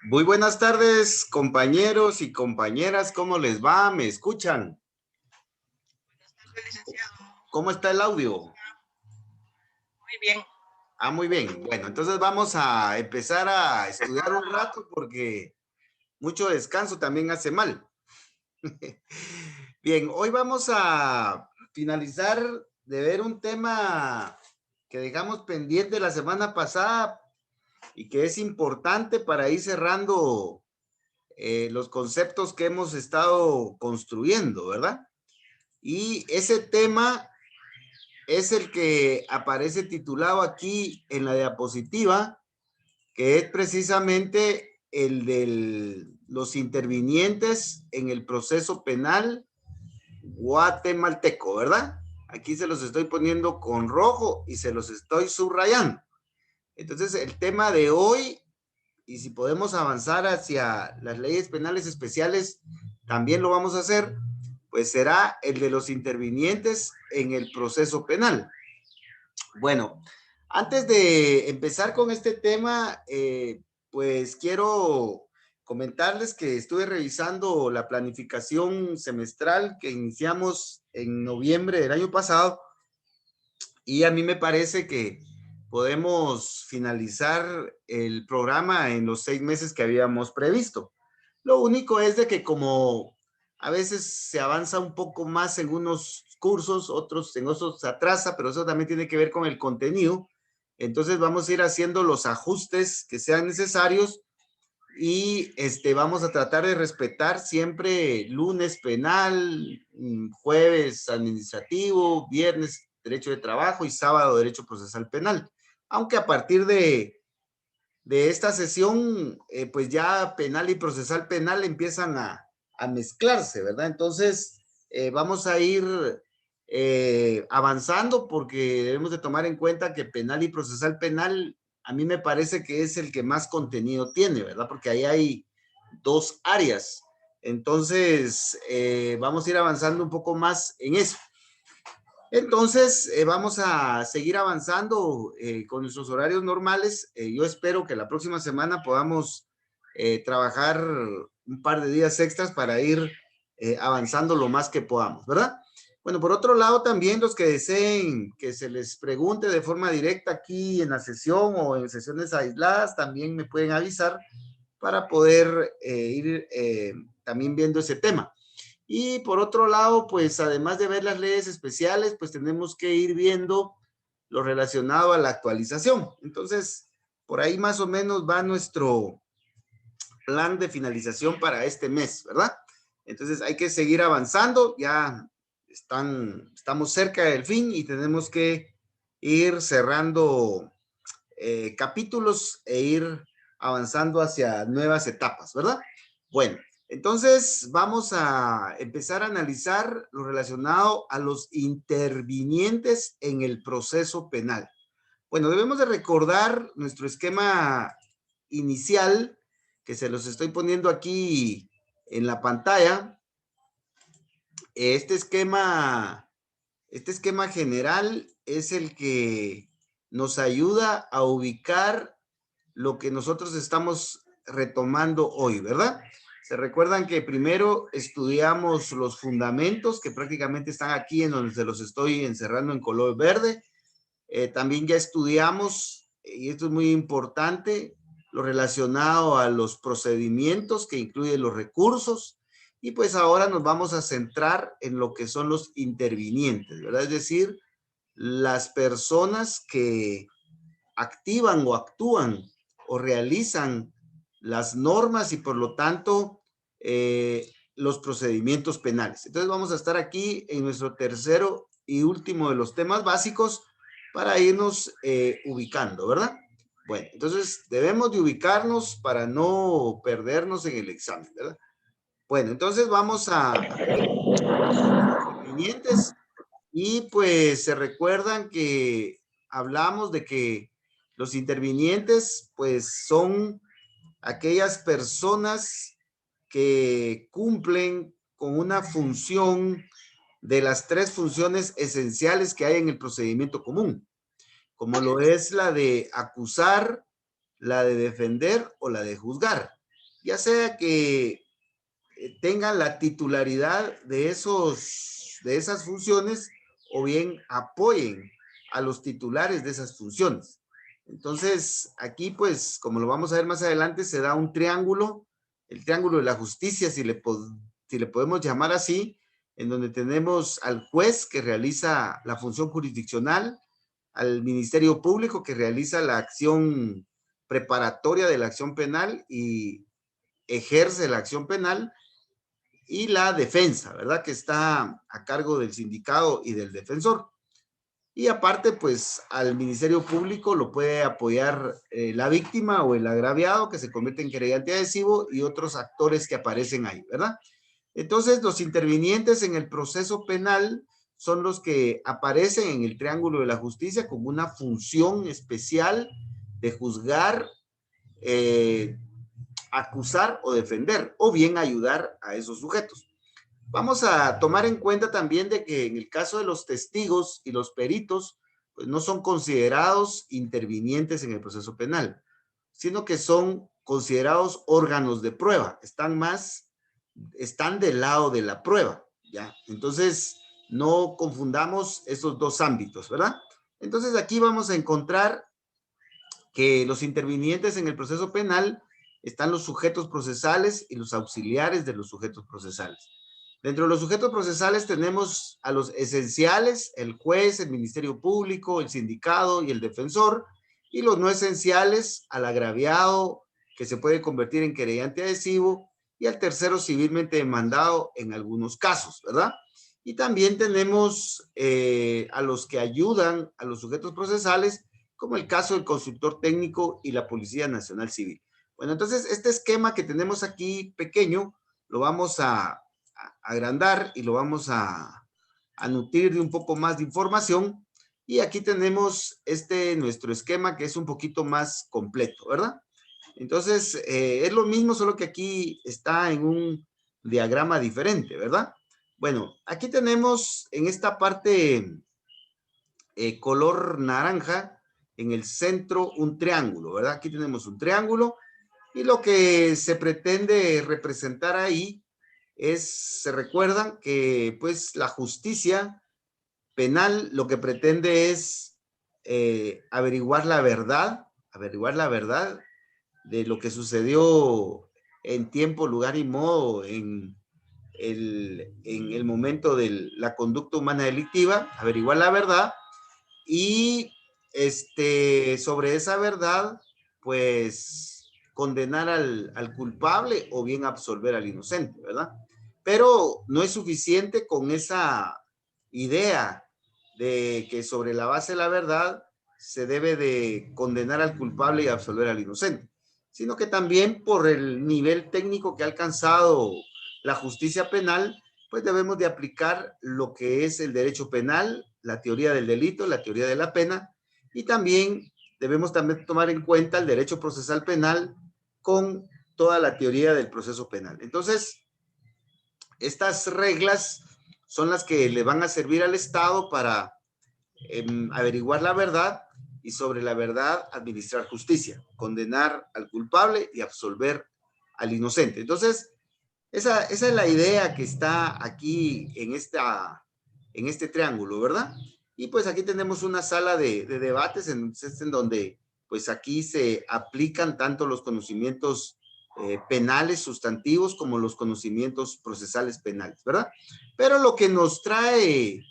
Muy buenas tardes, compañeros y compañeras. ¿Cómo les va? ¿Me escuchan? Buenas tardes, licenciado. ¿Cómo está el audio? Muy bien. Muy bien. Bueno, entonces vamos a empezar a estudiar un rato porque mucho descanso también hace mal. Bien, hoy vamos a finalizar de ver un tema que dejamos pendiente la semana pasada y que es importante para ir cerrando los conceptos que hemos estado construyendo, ¿verdad? Y ese tema es el que aparece titulado aquí en la diapositiva, que es precisamente el de los intervinientes en el proceso penal guatemalteco, ¿verdad? Aquí se los estoy poniendo con rojo y se los estoy subrayando. Entonces, el tema de hoy, y si podemos avanzar hacia las leyes penales especiales, también lo vamos a hacer, pues será el de los intervinientes en el proceso penal. Bueno, antes de empezar con este tema, pues quiero comentarles que estuve revisando la planificación semestral que iniciamos en noviembre del año pasado y a mí me parece que podemos finalizar el programa en los 6 meses que habíamos previsto. Lo único es de que como a veces se avanza un poco más en unos cursos, en otros se atrasa, pero eso también tiene que ver con el contenido. Entonces vamos a ir haciendo los ajustes que sean necesarios y vamos a tratar de respetar siempre lunes penal, jueves administrativo, viernes derecho de trabajo y sábado derecho procesal penal. Aunque a partir de esta sesión, pues ya penal y procesal penal empiezan a mezclarse, ¿verdad? Entonces, vamos a ir avanzando porque debemos de tomar en cuenta que penal y procesal penal, a mí me parece que es el que más contenido tiene, ¿verdad? Porque ahí hay dos áreas. Entonces, vamos a ir avanzando un poco más en eso. Entonces, vamos a seguir avanzando con nuestros horarios normales. Yo espero que la próxima semana podamos trabajar un par de días extras para ir avanzando lo más que podamos, ¿verdad? Bueno, por otro lado, también los que deseen que se les pregunte de forma directa aquí en la sesión o en sesiones aisladas, también me pueden avisar para poder ir también viendo ese tema. Y por otro lado, pues además de ver las leyes especiales, pues tenemos que ir viendo lo relacionado a la actualización. Entonces, por ahí más o menos va nuestro plan de finalización para este mes, ¿verdad? Entonces hay que seguir avanzando, ya estamos cerca del fin y tenemos que ir cerrando capítulos e ir avanzando hacia nuevas etapas, ¿verdad? Bueno, entonces vamos a empezar a analizar lo relacionado a los intervinientes en el proceso penal. Bueno, debemos de recordar nuestro esquema inicial, que se los estoy poniendo aquí en la pantalla. Este esquema general es el que nos ayuda a ubicar lo que nosotros estamos retomando hoy, ¿verdad? Se recuerdan que primero estudiamos los fundamentos que prácticamente están aquí en donde se los estoy encerrando en color verde. También ya estudiamos, y esto es muy importante, lo relacionado a los procedimientos que incluyen los recursos. Y pues ahora nos vamos a centrar en lo que son los intervinientes, ¿verdad? Es decir, las personas que activan o actúan o realizan las normas y por lo tanto los procedimientos penales. Entonces vamos a estar aquí en nuestro tercero y último de los temas básicos para irnos ubicando, ¿verdad? Bueno, entonces debemos de ubicarnos para no perdernos en el examen, ¿verdad? Bueno, entonces vamos a ver intervinientes y pues se recuerdan que hablamos de que los intervinientes pues son aquellas personas que cumplen con una función de las tres funciones esenciales que hay en el procedimiento común, como lo es la de acusar, la de defender o la de juzgar, ya sea que tengan la titularidad de esas funciones o bien apoyen a los titulares de esas funciones. Entonces, aquí pues, como lo vamos a ver más adelante, se da un triángulo, el triángulo de la justicia, si le podemos llamar así, en donde tenemos al juez que realiza la función jurisdiccional, al Ministerio Público que realiza la acción preparatoria de la acción penal y ejerce la acción penal, y la defensa, ¿verdad? Que está a cargo del sindicado y del defensor. Y aparte, pues al Ministerio Público lo puede apoyar la víctima o el agraviado que se convierte en querellante adhesivo y otros actores que aparecen ahí, ¿verdad? Entonces, los intervinientes en el proceso penal son los que aparecen en el triángulo de la justicia con una función especial de juzgar, acusar o defender, o bien ayudar a esos sujetos. Vamos a tomar en cuenta también de que en el caso de los testigos y los peritos, pues no son considerados intervinientes en el proceso penal, sino que son considerados órganos de prueba, están del lado de la prueba, ¿ya? Entonces, no confundamos esos dos ámbitos, ¿verdad? Entonces, aquí vamos a encontrar que los intervinientes en el proceso penal están los sujetos procesales y los auxiliares de los sujetos procesales. Dentro de los sujetos procesales tenemos a los esenciales, el juez, el Ministerio Público, el sindicado y el defensor, y los no esenciales, al agraviado, que se puede convertir en querellante adhesivo, y al tercero civilmente demandado en algunos casos, ¿verdad? Y también tenemos a los que ayudan a los sujetos procesales, como el caso del consultor técnico y la Policía Nacional Civil. Bueno, entonces este esquema que tenemos aquí pequeño, lo vamos a agrandar y lo vamos a nutrir de un poco más de información. Y aquí tenemos nuestro esquema que es un poquito más completo, ¿verdad? Entonces, es lo mismo, solo que aquí está en un diagrama diferente, ¿verdad? Bueno, aquí tenemos en esta parte color naranja, en el centro un triángulo, ¿verdad? Aquí tenemos un triángulo y lo que se pretende representar ahí se recuerdan que pues la justicia penal lo que pretende es averiguar la verdad de lo que sucedió en tiempo, lugar y modo en el momento de la conducta humana delictiva, averiguar la verdad y sobre esa verdad, pues condenar al culpable o bien absolver al inocente, ¿verdad? Pero no es suficiente con esa idea de que sobre la base de la verdad se debe de condenar al culpable y absolver al inocente, sino que también por el nivel técnico que ha alcanzado la justicia penal, pues debemos de aplicar lo que es el derecho penal, la teoría del delito, la teoría de la pena, y también debemos también tomar en cuenta el derecho procesal penal con toda la teoría del proceso penal. Entonces, estas reglas son las que le van a servir al Estado para averiguar la verdad y sobre la verdad administrar justicia, condenar al culpable y absolver al inocente. Entonces, esa es la idea que está aquí en este triángulo, ¿verdad? Y pues aquí tenemos una sala de debates en donde pues aquí se aplican tanto los conocimientos penales sustantivos como los conocimientos procesales penales, ¿verdad? Pero lo que nos trae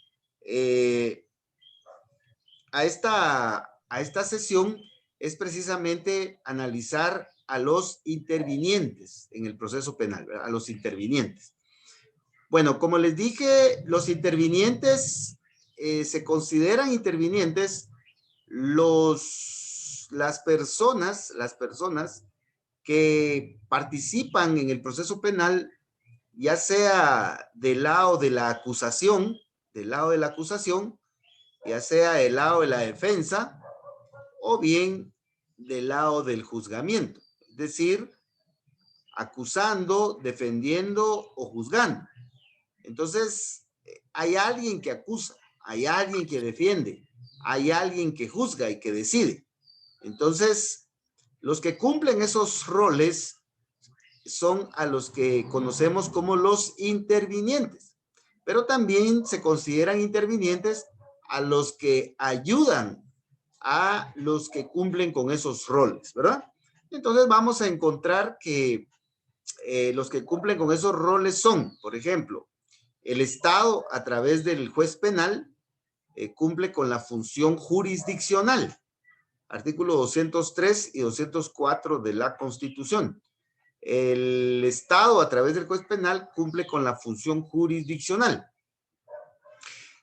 a esta sesión es precisamente analizar a los intervinientes en el proceso penal, ¿verdad? A los intervinientes. Bueno, como les dije, los intervinientes se consideran intervinientes las personas que participan en el proceso penal, ya sea del lado de la acusación, ya sea del lado de la defensa, o bien del lado del juzgamiento, es decir, acusando, defendiendo o juzgando. Entonces, hay alguien que acusa, hay alguien que defiende, hay alguien que juzga y que decide. Entonces, Los que cumplen esos roles son a los que conocemos como los intervinientes, pero también se consideran intervinientes a los que ayudan a los que cumplen con esos roles, ¿verdad? Entonces vamos a encontrar que los que cumplen con esos roles son, por ejemplo, el Estado a través del juez penal cumple con la función jurisdiccional, artículo 203 y 204 de la Constitución. El Estado a través del juez penal cumple con la función jurisdiccional.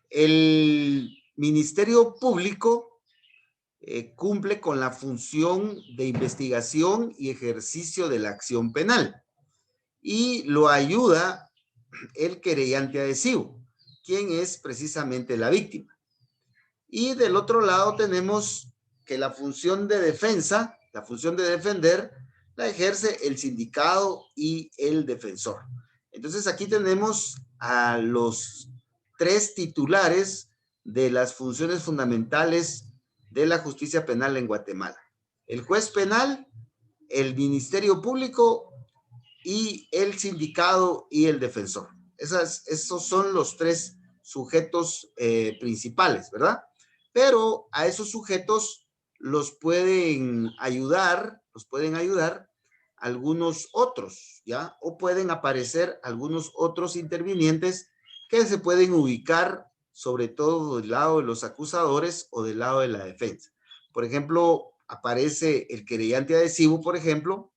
El Ministerio Público cumple con la función de investigación y ejercicio de la acción penal y lo ayuda el querellante adhesivo, quien es precisamente la víctima. Y del otro lado tenemos que la función de defensa, la función de defender, la ejerce el sindicado y el defensor. Entonces aquí tenemos a los tres titulares de las funciones fundamentales de la justicia penal en Guatemala: el juez penal, el Ministerio Público y el sindicado y el defensor. Esos son los tres sujetos principales, ¿verdad? Pero a esos sujetos los pueden ayudar algunos otros, ¿ya? O pueden aparecer algunos otros intervinientes que se pueden ubicar sobre todo del lado de los acusadores o del lado de la defensa. Por ejemplo, aparece el querellante adhesivo, por ejemplo,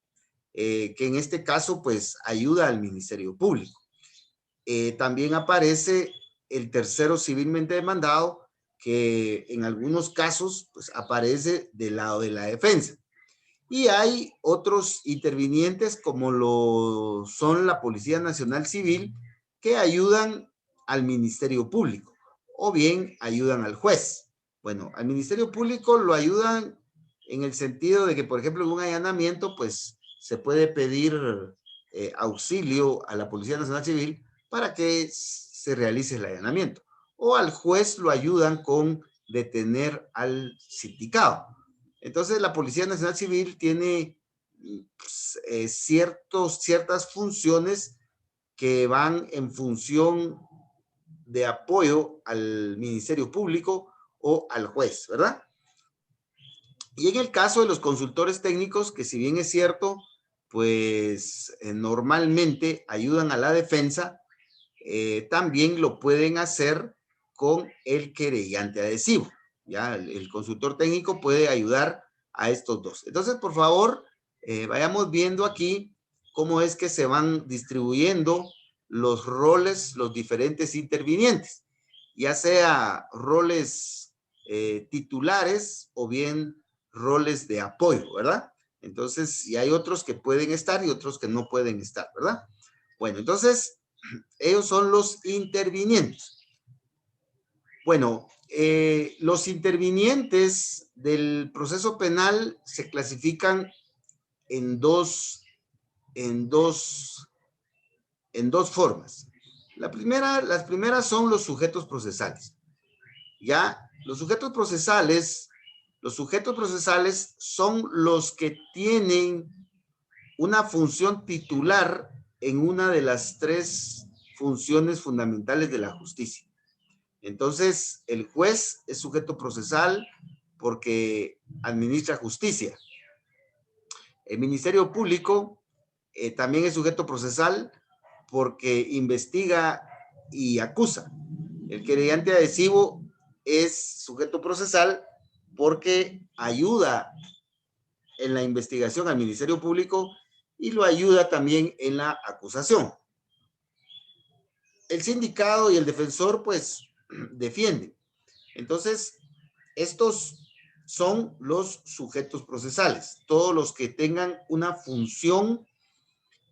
que en este caso pues ayuda al Ministerio Público. También aparece el tercero civilmente demandado, que en algunos casos pues aparece del lado de la defensa. Y hay otros intervinientes como lo son la Policía Nacional Civil, que ayudan al Ministerio Público o bien ayudan al juez. Bueno, al Ministerio Público lo ayudan en el sentido de que, por ejemplo, en un allanamiento, pues se puede pedir auxilio a la Policía Nacional Civil para que se realice el allanamiento. O al juez lo ayudan con detener al sindicado. Entonces, la Policía Nacional Civil tiene ciertas funciones que van en función de apoyo al Ministerio Público o al juez, ¿verdad? Y en el caso de los consultores técnicos, que si bien es cierto, pues normalmente ayudan a la defensa, también lo pueden hacer con el querellante adhesivo. Ya, el consultor técnico puede ayudar a estos dos. Entonces, por favor, vayamos viendo aquí cómo es que se van distribuyendo los roles, los diferentes intervinientes, ya sea roles titulares o bien roles de apoyo, ¿verdad? Entonces, y hay otros que pueden estar y otros que no pueden estar, ¿verdad? Bueno, entonces, ellos son los intervinientes. Bueno, los intervinientes del proceso penal se clasifican en dos formas. Las primeras son los sujetos procesales. Ya, los sujetos procesales son los que tienen una función titular en una de las tres funciones fundamentales de la justicia. Entonces, el juez es sujeto procesal porque administra justicia. El Ministerio Público también es sujeto procesal porque investiga y acusa. El querellante adhesivo es sujeto procesal porque ayuda en la investigación al Ministerio Público y lo ayuda también en la acusación. El sindicado y el defensor, pues, defienden. Entonces, estos son los sujetos procesales, todos los que tengan una función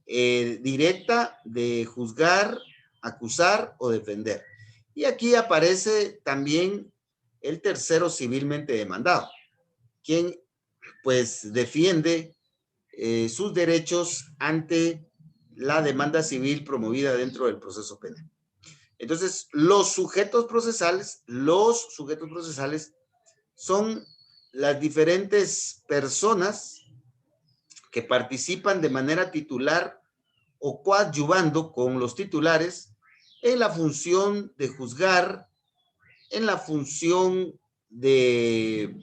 directa de juzgar, acusar o defender. Y aquí aparece también el tercero civilmente demandado, quien pues defiende sus derechos ante la demanda civil promovida dentro del proceso penal. Entonces, los sujetos procesales son las diferentes personas que participan de manera titular o coadyuvando con los titulares en la función de juzgar, en la función de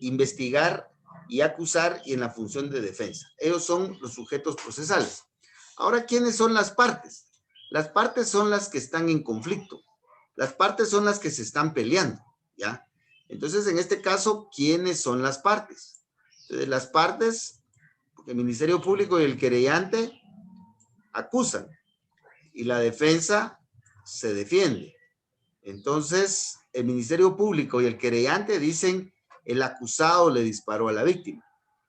investigar y acusar y en la función de defensa. Ellos son los sujetos procesales. Ahora, ¿quiénes son las partes? Las partes son las que están en conflicto. Las partes son las que se están peleando, ¿ya? Entonces, en este caso, ¿quiénes son las partes? Entonces, las partes, porque el Ministerio Público y el querellante acusan y la defensa se defiende. Entonces, el Ministerio Público y el querellante dicen el acusado le disparó a la víctima.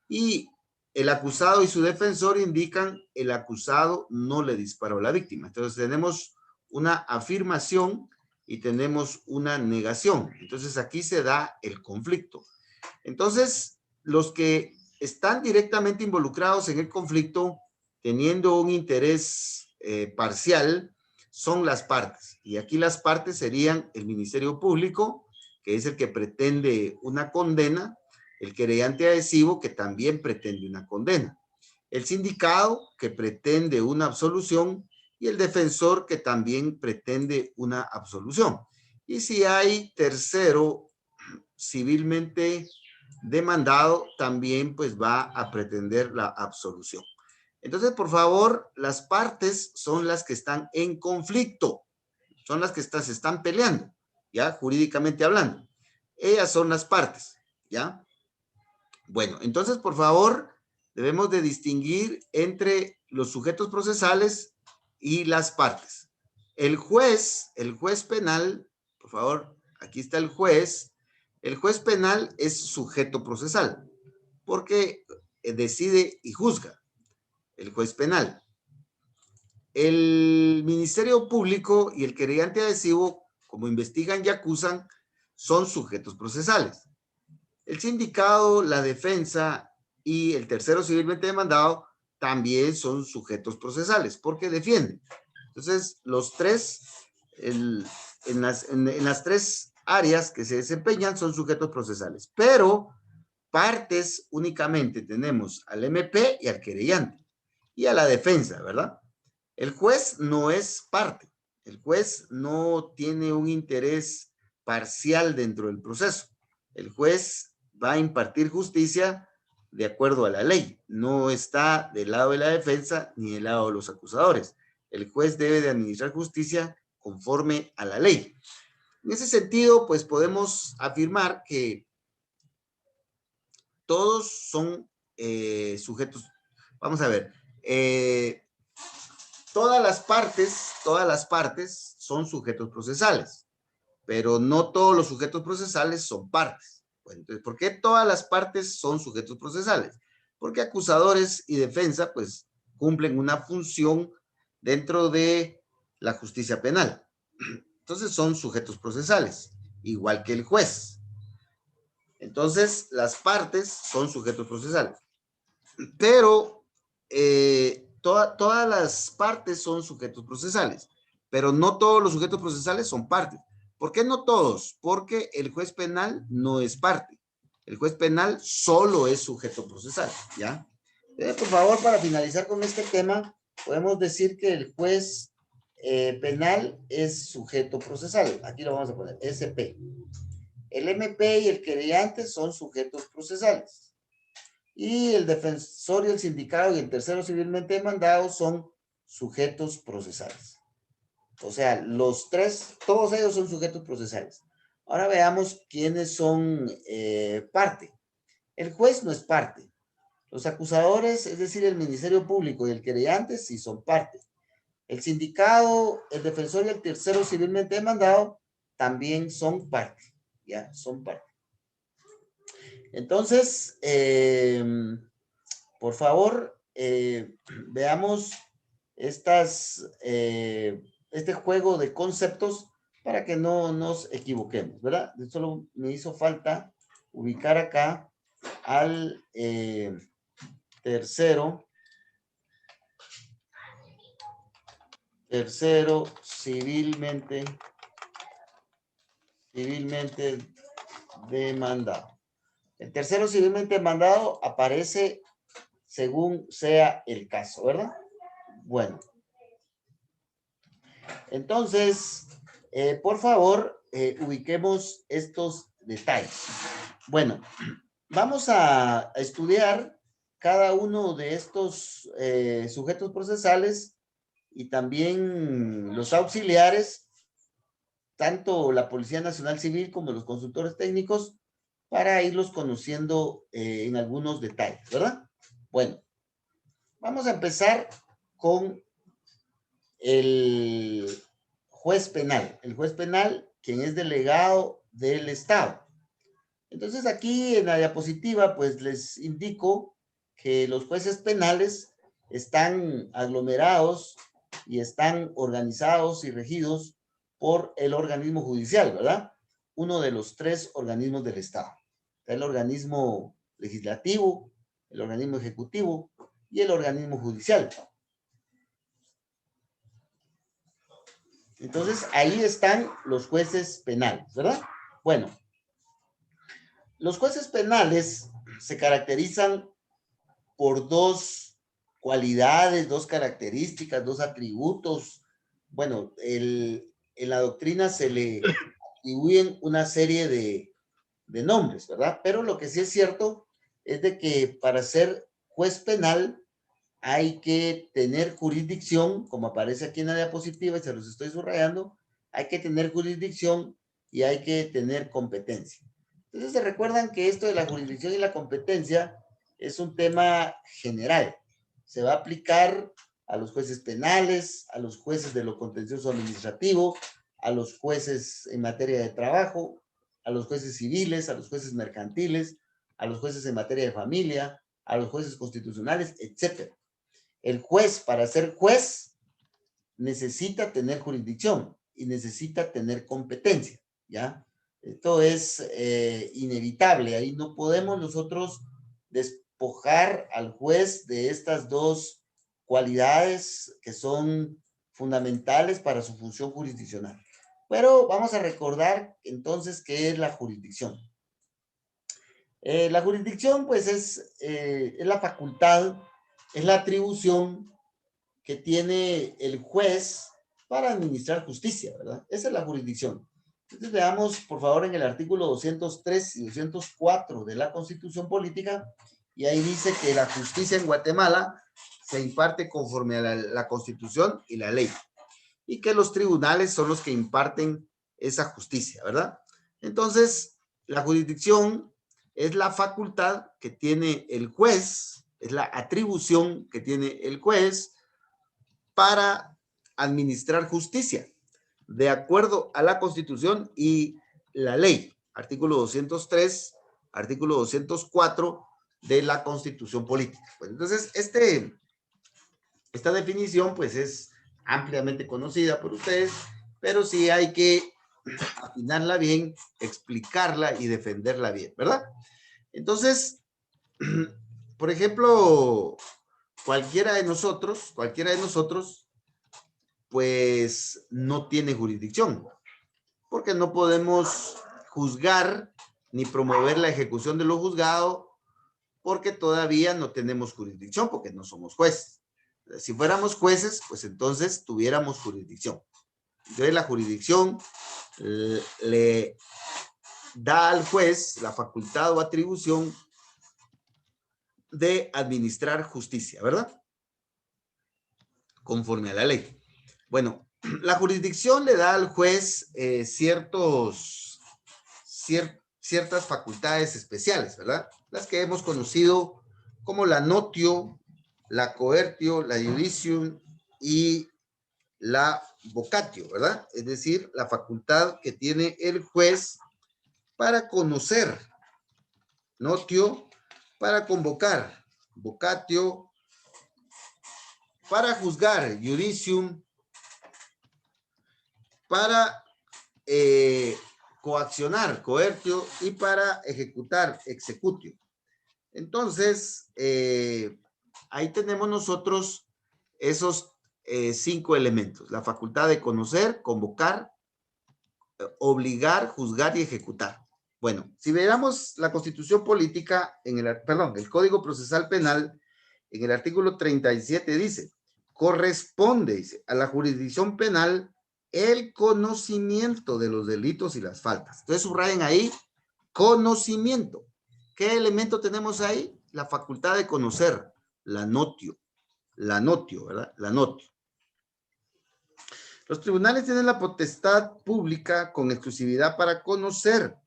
Y el acusado y su defensor indican el acusado no le disparó a la víctima. Entonces, tenemos una afirmación y tenemos una negación. Entonces, aquí se da el conflicto. Entonces, los que están directamente involucrados en el conflicto, teniendo un interés parcial, son las partes. Y aquí las partes serían el Ministerio Público, que es el que pretende una condena, el querellante adhesivo, que también pretende una condena, el sindicado, que pretende una absolución, y el defensor, que también pretende una absolución. Y si hay tercero civilmente demandado, también pues va a pretender la absolución. Entonces, por favor, las partes son las que están en conflicto, son las que se están peleando, ¿ya? Jurídicamente hablando. Ellas son las partes, ¿ya? Bueno, entonces, por favor, debemos de distinguir entre los sujetos procesales y las partes. El juez penal, por favor, aquí está el juez penal es sujeto procesal, porque decide y juzga el juez penal. El Ministerio Público y el querellante adhesivo, como investigan y acusan, son sujetos procesales. El sindicado, la defensa y el tercero civilmente demandado también son sujetos procesales, porque defienden. Entonces, los tres, en las tres áreas que se desempeñan son sujetos procesales, pero partes únicamente tenemos al MP y al querellante y a la defensa, ¿verdad? El juez no es parte. El juez no tiene un interés parcial dentro del proceso. El juez va a impartir justicia de acuerdo a la ley. No está del lado de la defensa ni del lado de los acusadores. El juez debe de administrar justicia conforme a la ley. En ese sentido, pues podemos afirmar que todos son sujetos. Vamos a ver. Todas las partes son sujetos procesales, pero no todos los sujetos procesales son partes. Bueno, entonces, ¿por qué todas las partes son sujetos procesales? Porque acusadores y defensa, pues, cumplen una función dentro de la justicia penal. Entonces, son sujetos procesales, igual que el juez. Entonces, las partes son sujetos procesales. Pero todas las partes son sujetos procesales, pero no todos los sujetos procesales son partes. ¿Por qué no todos? Porque el juez penal no es parte. El juez penal solo es sujeto procesal, ¿ya? Por favor, para finalizar con este tema, podemos decir que el juez penal es sujeto procesal. Aquí lo vamos a poner, SP. El MP y el querellante son sujetos procesales. Y el defensor y el sindicado y el tercero civilmente demandado son sujetos procesales. O sea, los tres, todos ellos son sujetos procesales. Ahora veamos quiénes son parte. El juez no es parte. Los acusadores, es decir, el Ministerio Público y el querellante, sí son parte. El sindicado, el defensor y el tercero civilmente demandado también son parte. Ya, son parte. Entonces, por favor, veamos este juego de conceptos para que no nos equivoquemos, ¿verdad? Solo me hizo falta ubicar acá al tercero civilmente demandado. El tercero civilmente demandado aparece según sea el caso, ¿verdad? Bueno, entonces, por favor, ubiquemos estos detalles. Bueno, vamos a estudiar cada uno de estos sujetos procesales y también los auxiliares, tanto la Policía Nacional Civil como los consultores técnicos, para irlos conociendo en algunos detalles, ¿verdad? Bueno, vamos a empezar con el juez penal. El juez penal, quien es delegado del Estado. Entonces aquí en la diapositiva, pues les indico que los jueces penales están aglomerados y están organizados y regidos por el organismo judicial, ¿verdad? Uno de los tres organismos del Estado. El organismo legislativo, el organismo ejecutivo y el organismo judicial. Entonces, ahí están los jueces penales, ¿verdad? Bueno, los jueces penales se caracterizan por dos cualidades, dos características, dos atributos. Bueno, en la doctrina se le atribuyen una serie de nombres, ¿verdad? Pero lo que sí es cierto es de que para ser juez penal hay que tener jurisdicción, como aparece aquí en la diapositiva y se los estoy subrayando, hay que tener jurisdicción y hay que tener competencia. Entonces se recuerdan que esto de la jurisdicción y la competencia es un tema general. Se va a aplicar a los jueces penales, a los jueces de lo contencioso administrativo, a los jueces en materia de trabajo, a los jueces civiles, a los jueces mercantiles, a los jueces en materia de familia, a los jueces constitucionales, etc. El juez, para ser juez, necesita tener jurisdicción y necesita tener competencia, ¿ya? Esto es inevitable. Ahí no podemos nosotros despojar al juez de estas dos cualidades que son fundamentales para su función jurisdiccional. Pero vamos a recordar entonces qué es la jurisdicción. La jurisdicción, pues, es la facultad, es la atribución que tiene el juez para administrar justicia, ¿verdad? Esa es la jurisdicción. Entonces veamos, por favor, en el artículo 203 y 204 de la Constitución Política, y ahí dice que la justicia en Guatemala se imparte conforme a la Constitución y la ley, y que los tribunales son los que imparten esa justicia, ¿verdad? Entonces, la jurisdicción es la facultad que tiene el juez, es la atribución que tiene el juez para administrar justicia, de acuerdo a la Constitución y la ley, artículo 203, artículo 204 de la Constitución Política. Pues entonces, esta definición pues es ampliamente conocida por ustedes, pero sí hay que afinarla bien, explicarla y defenderla bien, ¿verdad? Entonces, por ejemplo, cualquiera de nosotros, pues no tiene jurisdicción, porque no podemos juzgar ni promover la ejecución de lo juzgado, porque todavía no tenemos jurisdicción, porque no somos jueces. Si fuéramos jueces, pues entonces tuviéramos jurisdicción. Entonces la jurisdicción le da al juez la facultad o atribución de administrar justicia, ¿verdad? Conforme a la ley. Bueno, la jurisdicción le da al juez ciertas facultades especiales, ¿verdad? Las que hemos conocido como la notio, la coertio, la judicium y la vocatio, ¿verdad? Es decir, la facultad que tiene el juez para conocer, notio, para convocar, vocatio, para juzgar, judicium, para coaccionar, coertio, y para ejecutar, executio. Entonces, ahí tenemos nosotros esos 5 elementos: la facultad de conocer, convocar, obligar, juzgar y ejecutar. Bueno, si veamos la Constitución Política, el Código Procesal Penal, En el artículo 37 dice, corresponde, dice, a la jurisdicción penal el conocimiento de los delitos y las faltas. Entonces subrayen ahí, conocimiento. ¿Qué elemento tenemos ahí? La facultad de conocer, la notio, ¿verdad? La notio. Los tribunales tienen la potestad pública con exclusividad para conocer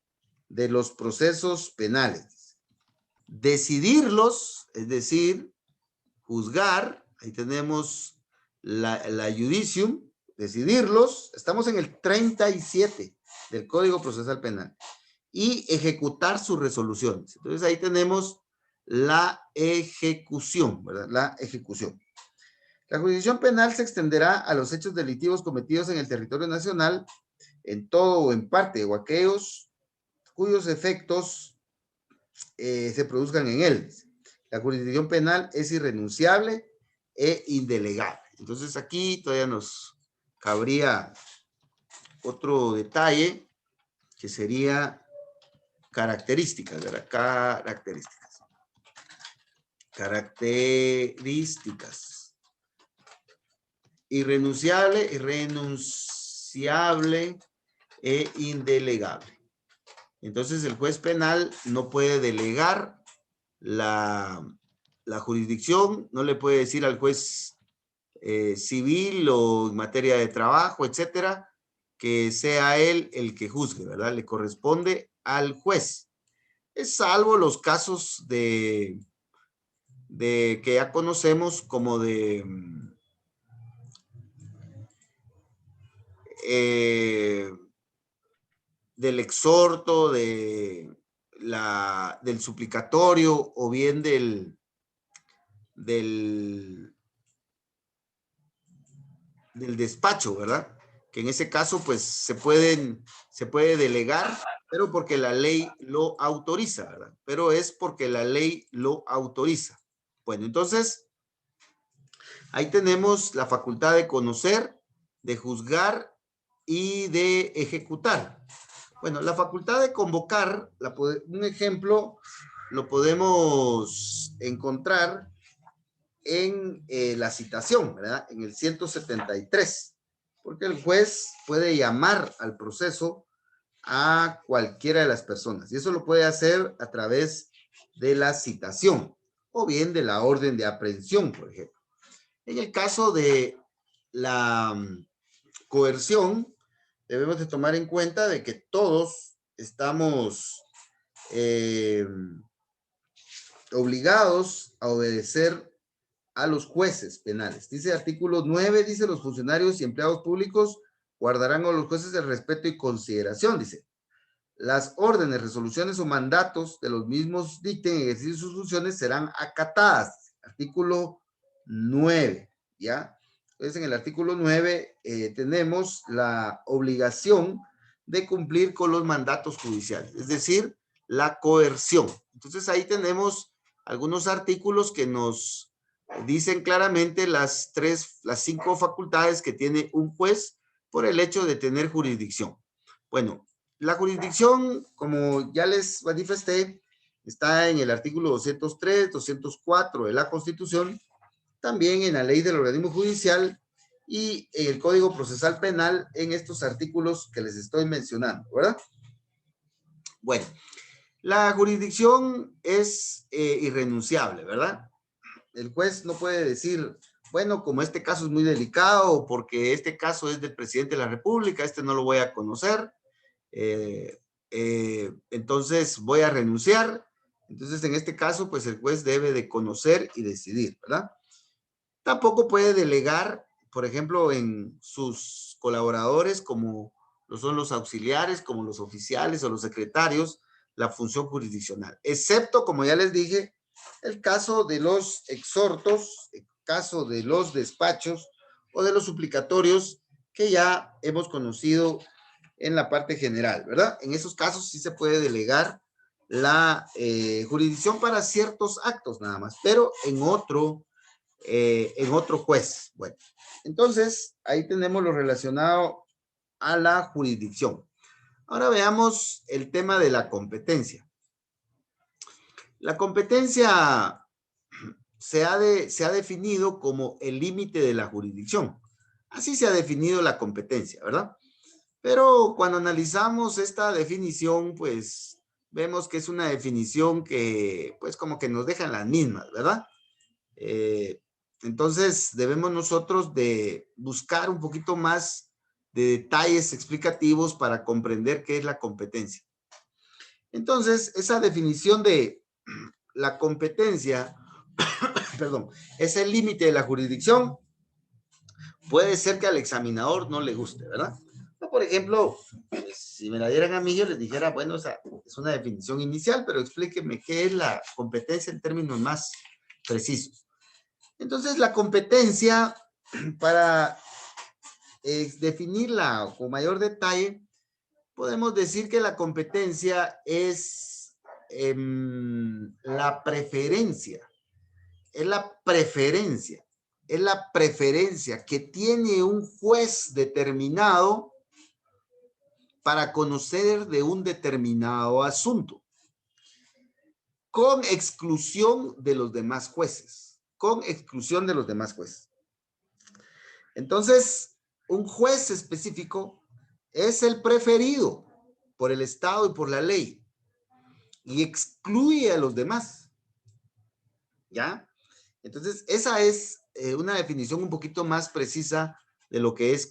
de los procesos penales. Decidirlos, es decir, juzgar, ahí tenemos la judicium, decidirlos, estamos en el 37 del Código Procesal Penal, y ejecutar sus resoluciones. Entonces ahí tenemos la ejecución, ¿verdad? La ejecución. La jurisdicción penal se extenderá a los hechos delictivos cometidos en el territorio nacional, en todo o en parte, o aquellos cuyos efectos se produzcan en él. La jurisdicción penal es irrenunciable e indelegable. Entonces aquí todavía nos cabría otro detalle que sería características, ¿verdad? Características. Irrenunciable e indelegable. Entonces el juez penal no puede delegar la jurisdicción, no le puede decir al juez civil o en materia de trabajo, etcétera, que sea él el que juzgue, ¿verdad? Le corresponde al juez. Es salvo los casos de que ya conocemos como de del exhorto, del suplicatorio o bien del despacho, ¿verdad? Que en ese caso, pues, se puede delegar, pero porque la ley lo autoriza, ¿verdad? Pero es porque la ley lo autoriza. Bueno, entonces, ahí tenemos la facultad de conocer, de juzgar y de ejecutar. Bueno, la facultad de convocar, un ejemplo lo podemos encontrar en la citación, ¿verdad? En el 173, porque el juez puede llamar al proceso a cualquiera de las personas y eso lo puede hacer a través de la citación o bien de la orden de aprehensión, por ejemplo. En el caso de la coerción, debemos de tomar en cuenta de que todos estamos obligados a obedecer a los jueces penales. Dice el artículo 9, dice los funcionarios y empleados públicos guardarán a los jueces el respeto y consideración, dice. Las órdenes, resoluciones o mandatos de los mismos dicten en ejercicio de sus funciones serán acatadas. Artículo 9, ¿ya? Entonces, en el artículo 9 tenemos la obligación de cumplir con los mandatos judiciales, es decir, la coerción. Entonces, ahí tenemos algunos artículos que nos dicen claramente las 5 facultades que tiene un juez por el hecho de tener jurisdicción. Bueno, la jurisdicción, como ya les manifesté, está en el artículo 203, 204 de la Constitución, también en la ley del organismo judicial y en el Código Procesal Penal en estos artículos que les estoy mencionando, ¿verdad? Bueno, la jurisdicción es irrenunciable, ¿verdad? El juez no puede decir, bueno, como este caso es muy delicado, porque este caso es del presidente de la República, este no lo voy a conocer, entonces voy a renunciar. Entonces, en este caso, pues el juez debe de conocer y decidir, ¿verdad? Tampoco puede delegar, por ejemplo, en sus colaboradores, como lo son los auxiliares, como los oficiales o los secretarios, la función jurisdiccional, excepto, como ya les dije, el caso de los exhortos, el caso de los despachos o de los suplicatorios que ya hemos conocido en la parte general, ¿verdad? En esos casos sí se puede delegar la jurisdicción para ciertos actos nada más, pero en otro juez. Bueno, entonces ahí tenemos lo relacionado a la jurisdicción. Ahora veamos el tema de la competencia. La competencia se ha definido como el límite de la jurisdicción. Así se ha definido la competencia, ¿verdad? Pero cuando analizamos esta definición, pues vemos que es una definición que, pues como que nos deja en las mismas, ¿verdad? Entonces debemos nosotros de buscar un poquito más de detalles explicativos para comprender qué es la competencia. Entonces, esa definición de la competencia, perdón, es el límite de la jurisdicción. Puede ser que al examinador no le guste, ¿verdad? O, por ejemplo, pues, si me la dieran a mí, yo les dijera, bueno, o sea, es una definición inicial, pero explíqueme qué es la competencia en términos más precisos. Entonces, la competencia, para definirla con mayor detalle, podemos decir que la competencia es la preferencia, es la preferencia, es la preferencia que tiene un juez determinado para conocer de un determinado asunto, con exclusión de los demás jueces, con exclusión de los demás jueces. Entonces, un juez específico es el preferido por el Estado y por la ley y excluye a los demás, ¿ya? Entonces, esa es una definición un poquito más precisa de lo que es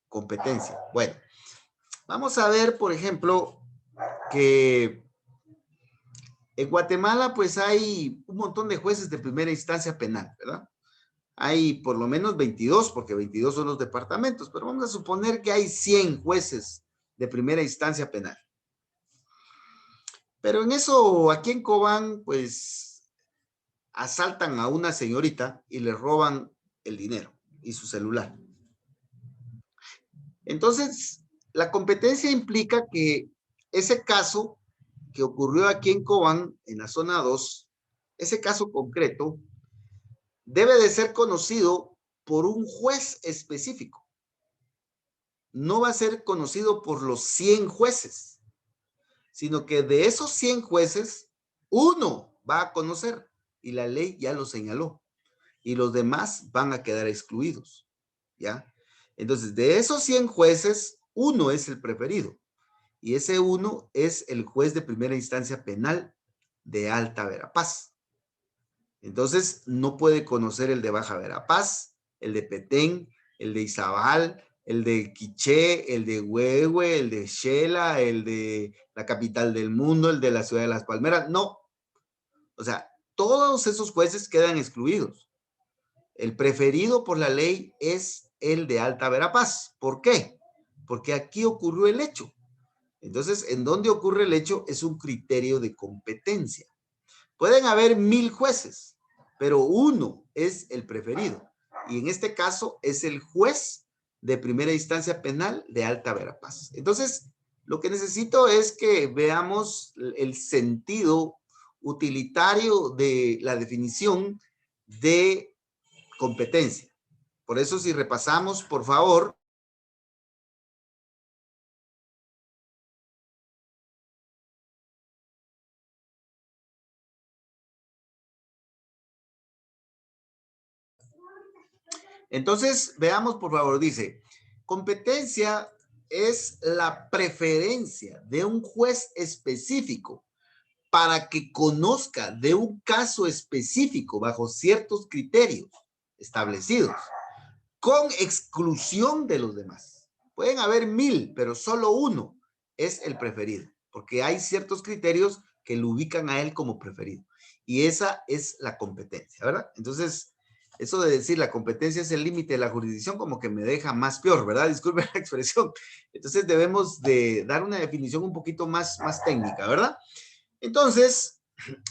competencia. Bueno, vamos a ver, por ejemplo, que en Guatemala, pues hay un montón de jueces de primera instancia penal, ¿verdad? Hay por lo menos 22, porque 22 son los departamentos, pero vamos a suponer que hay 100 jueces de primera instancia penal. Pero en eso, aquí en Cobán, pues asaltan a una señorita y le roban el dinero y su celular. Entonces, la competencia implica que ese caso que ocurrió aquí en Cobán, en la zona 2, ese caso concreto, debe de ser conocido por un juez específico. No va a ser conocido por los 100 jueces, sino que de esos 100 jueces, uno va a conocer y la ley ya lo señaló y los demás van a quedar excluidos, ¿ya? Entonces, de esos 100 jueces, uno es el preferido y ese uno es el juez de primera instancia penal de Alta Verapaz. Entonces, no puede conocer el de Baja Verapaz, el de Petén, el de Izabal, el de Quiché, el de Huehue, el de Xela, el de la capital del mundo, el de la ciudad de Las Palmeras. No. O sea, todos esos jueces quedan excluidos. El preferido por la ley es el de Alta Verapaz. ¿Por qué? Porque aquí ocurrió el hecho. Entonces, en donde ocurre el hecho es un criterio de competencia. Pueden haber 1000 jueces, pero uno es el preferido. Y en este caso es el juez de primera instancia penal de Alta Verapaz. Entonces, lo que necesito es que veamos el sentido utilitario de la definición de competencia. Por eso, si repasamos, por favor. Entonces, veamos, por favor, dice, competencia es la preferencia de un juez específico para que conozca de un caso específico bajo ciertos criterios establecidos, con exclusión de los demás. Pueden haber 1000, pero solo uno es el preferido, porque hay ciertos criterios que lo ubican a él como preferido. Y esa es la competencia, ¿verdad? Entonces, eso de decir la competencia es el límite de la jurisdicción como que me deja más peor, ¿verdad? Disculpe la expresión. Entonces debemos de dar una definición un poquito más técnica, ¿verdad? Entonces,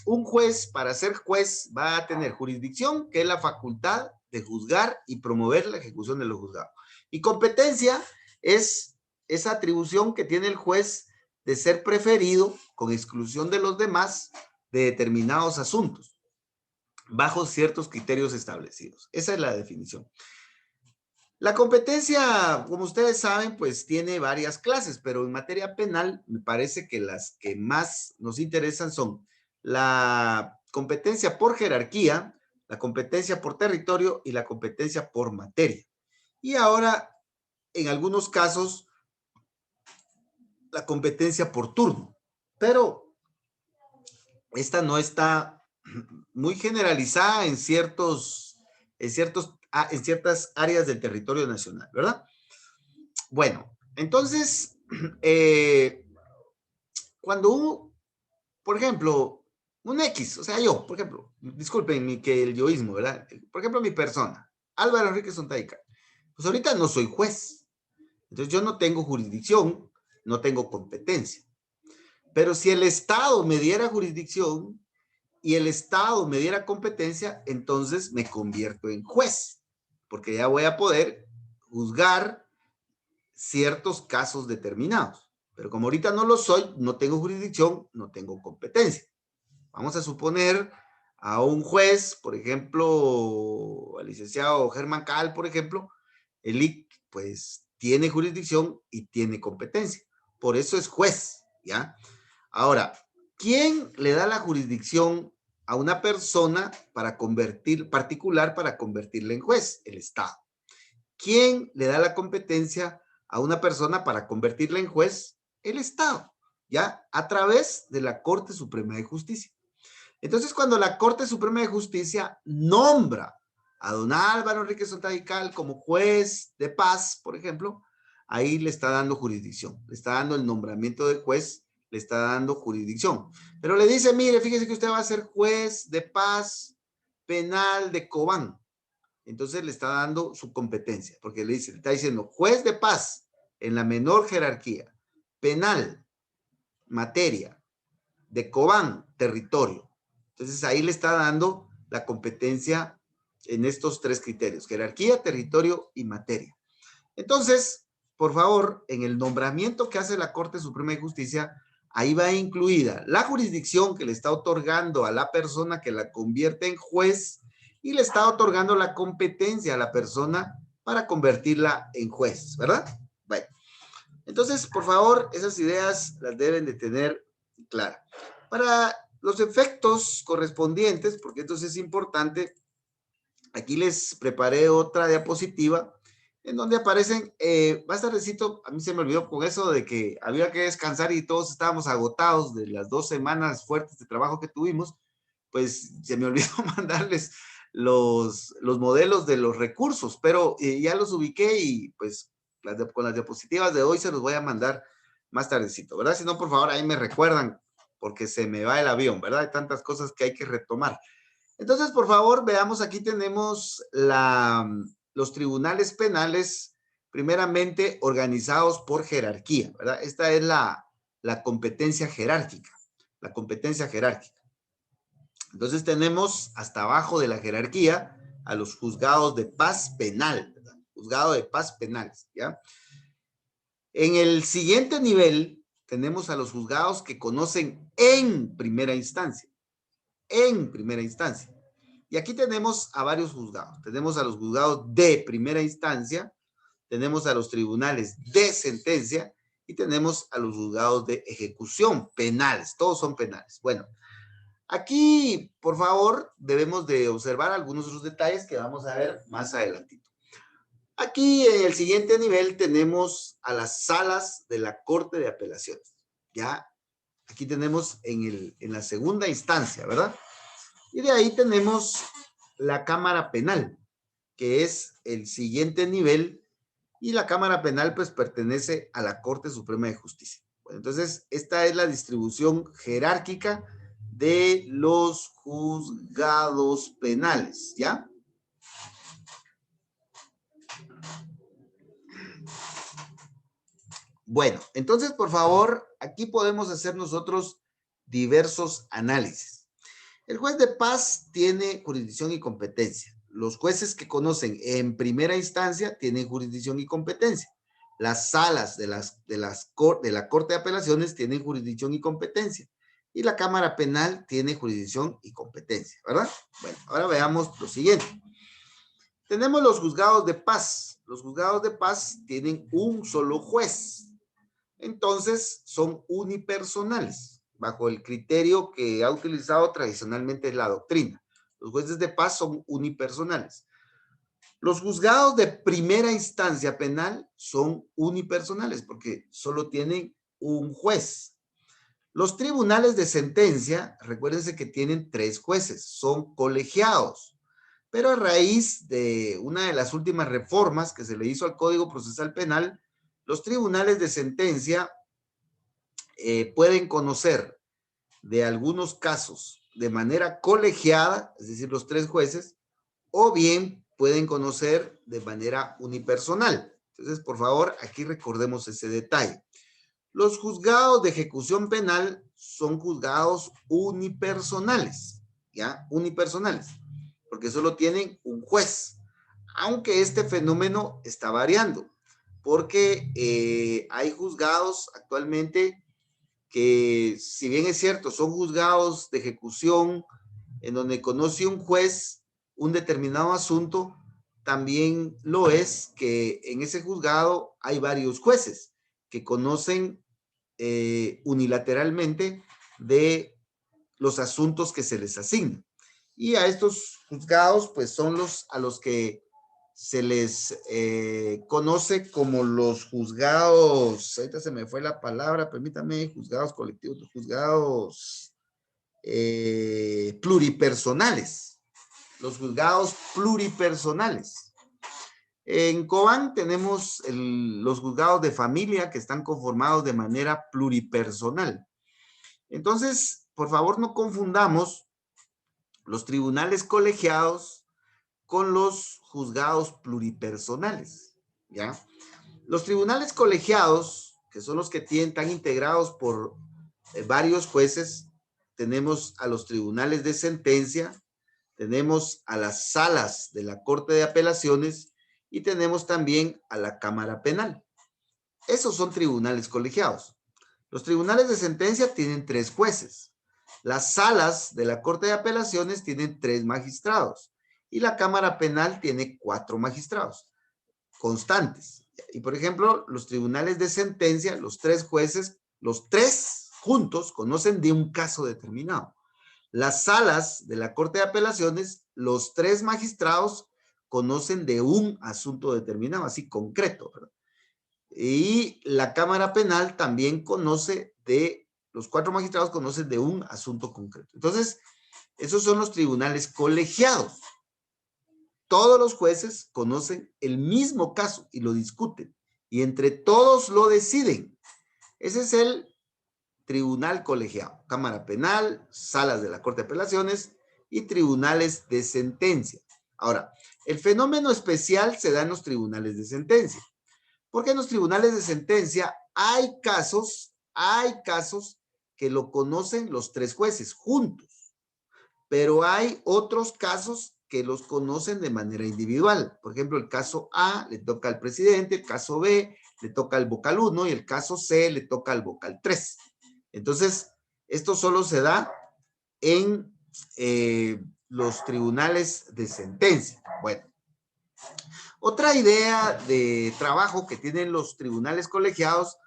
un juez, para ser juez, va a tener jurisdicción, que es la facultad de juzgar y promover la ejecución de lo juzgado. Y competencia es esa atribución que tiene el juez de ser preferido, con exclusión de los demás, de determinados asuntos, bajo ciertos criterios establecidos. Esa es la definición. La competencia, como ustedes saben, pues tiene varias clases, pero en materia penal me parece que las que más nos interesan son la competencia por jerarquía, la competencia por territorio y la competencia por materia. Y ahora, en algunos casos, la competencia por turno. Pero esta no está muy generalizada en ciertas áreas del territorio nacional, ¿verdad? Bueno, entonces, cuando por ejemplo, un X, o sea, yo, por ejemplo, disculpen que el yoísmo, ¿verdad? Por ejemplo, mi persona, Álvaro Enrique Sontaica, pues ahorita no soy juez, entonces yo no tengo jurisdicción, no tengo competencia. Pero si el Estado me diera jurisdicción y el Estado me diera competencia, entonces me convierto en juez, porque ya voy a poder juzgar ciertos casos determinados. Pero como ahorita no lo soy, no tengo jurisdicción, no tengo competencia. Vamos a suponer a un juez, por ejemplo, al licenciado Germán Cal, por ejemplo, el IC, pues, tiene jurisdicción y tiene competencia. Por eso es juez, ¿ya? Ahora, ¿quién le da la jurisdicción a una persona particular para convertirla en juez? El Estado. ¿Quién le da la competencia a una persona para convertirla en juez? El Estado, ¿ya? A través de la Corte Suprema de Justicia. Entonces, cuando la Corte Suprema de Justicia nombra a don Álvaro Enrique Sontaica como juez de paz, por ejemplo, ahí le está dando jurisdicción, le está dando el nombramiento de juez, le está dando jurisdicción. Pero le dice, mire, fíjese que usted va a ser juez de paz penal de Cobán. Entonces le está dando su competencia, porque le está diciendo juez de paz en la menor jerarquía, penal, materia, de Cobán, territorio. Entonces ahí le está dando la competencia en estos tres criterios, jerarquía, territorio y materia. Entonces, por favor, en el nombramiento que hace la Corte Suprema de Justicia, ahí va incluida la jurisdicción que le está otorgando a la persona que la convierte en juez y le está otorgando la competencia a la persona para convertirla en juez, ¿verdad? Bueno, entonces, por favor, esas ideas las deben de tener claras. Para los efectos correspondientes, porque entonces es importante, aquí les preparé otra diapositiva en donde aparecen, más tardecito, a mí se me olvidó con eso de que había que descansar y todos estábamos agotados de las 2 semanas fuertes de trabajo que tuvimos, pues se me olvidó mandarles los modelos de los recursos, pero ya los ubiqué y pues con las diapositivas de hoy se los voy a mandar más tardecito, ¿verdad? Si no, por favor, ahí me recuerdan, porque se me va el avión, ¿verdad? Hay tantas cosas que hay que retomar. Entonces, por favor, veamos, aquí tenemos los tribunales penales, primeramente organizados por jerarquía, ¿verdad? Esta es la competencia jerárquica, la competencia jerárquica. Entonces tenemos hasta abajo de la jerarquía a los juzgados de paz penal, ¿verdad? Juzgado de paz penales, ¿ya? En el siguiente nivel tenemos a los juzgados que conocen en primera instancia, en primera instancia. Y aquí tenemos a varios juzgados. Tenemos a los juzgados de primera instancia, tenemos a los tribunales de sentencia y tenemos a los juzgados de ejecución penales. Todos son penales. Bueno, aquí, por favor, debemos de observar algunos otros detalles que vamos a ver más adelantito. Aquí, en el siguiente nivel, tenemos a las salas de la Corte de Apelaciones. Ya, aquí tenemos en la segunda instancia, ¿verdad? Y de ahí tenemos la Cámara Penal, que es el siguiente nivel, y la Cámara Penal pues pertenece a la Corte Suprema de Justicia. Bueno, entonces, esta es la distribución jerárquica de los juzgados penales, ¿ya? Bueno, entonces, por favor, aquí podemos hacer nosotros diversos análisis. El juez de paz tiene jurisdicción y competencia. Los jueces que conocen en primera instancia tienen jurisdicción y competencia. Las salas de la Corte de Apelaciones tienen jurisdicción y competencia. Y la Cámara Penal tiene jurisdicción y competencia, ¿verdad? Bueno, ahora veamos lo siguiente. Tenemos los juzgados de paz. Los juzgados de paz tienen un solo juez. Entonces, son unipersonales, bajo el criterio que ha utilizado tradicionalmente la doctrina. Los jueces de paz son unipersonales. Los juzgados de primera instancia penal son unipersonales porque solo tienen un juez. Los tribunales de sentencia, recuérdense que tienen 3 jueces, son colegiados. Pero a raíz de una de las últimas reformas que se le hizo al Código Procesal Penal, los tribunales de sentencia pueden conocer de algunos casos de manera colegiada, es decir, los 3 jueces, o bien pueden conocer de manera unipersonal. Entonces, por favor, aquí recordemos ese detalle. Los juzgados de ejecución penal son juzgados unipersonales, ¿ya? Unipersonales, porque solo tienen un juez, aunque este fenómeno está variando, porque hay juzgados actualmente que, si bien es cierto, son juzgados de ejecución en donde conoce un juez un determinado asunto, también lo es que en ese juzgado hay varios jueces que conocen unilateralmente de los asuntos que se les asignan. Y a estos juzgados, pues son los a los que se les conoce como los juzgados, ahorita se me fue la palabra, permítame, juzgados colectivos, juzgados pluripersonales, los juzgados pluripersonales. En Cobán tenemos los juzgados de familia que están conformados de manera pluripersonal. Entonces, por favor, no confundamos los tribunales colegiados con los juzgados pluripersonales, ¿ya? Los tribunales colegiados, que son los que están integrados por varios jueces, tenemos a los tribunales de sentencia, tenemos a las salas de la Corte de Apelaciones y tenemos también a la Cámara Penal. Esos son tribunales colegiados. Los tribunales de sentencia tienen 3 jueces. Las salas de la Corte de Apelaciones tienen 3 magistrados. Y la Cámara Penal tiene 4 magistrados constantes. Y, por ejemplo, los tribunales de sentencia, los 3 jueces, los 3 juntos conocen de un caso determinado. Las salas de la Corte de Apelaciones, los 3 magistrados conocen de un asunto determinado, así concreto, ¿verdad? Y la Cámara Penal también conoce los 4 magistrados conocen de un asunto concreto. Entonces, esos son los tribunales colegiados. Todos los jueces conocen el mismo caso y lo discuten. Y entre todos lo deciden. Ese es el tribunal colegiado. Cámara Penal, salas de la Corte de Apelaciones y tribunales de sentencia. Ahora, el fenómeno especial se da en los tribunales de sentencia. Porque en los tribunales de sentencia hay casos que lo conocen los 3 jueces juntos, pero hay otros casos que los conocen de manera individual. Por ejemplo, el caso A le toca al presidente, el caso B le toca al vocal 1 y el caso C le toca al vocal 3. Entonces, esto solo se da en los tribunales de sentencia. Bueno. Otra idea de trabajo que tienen los tribunales colegiados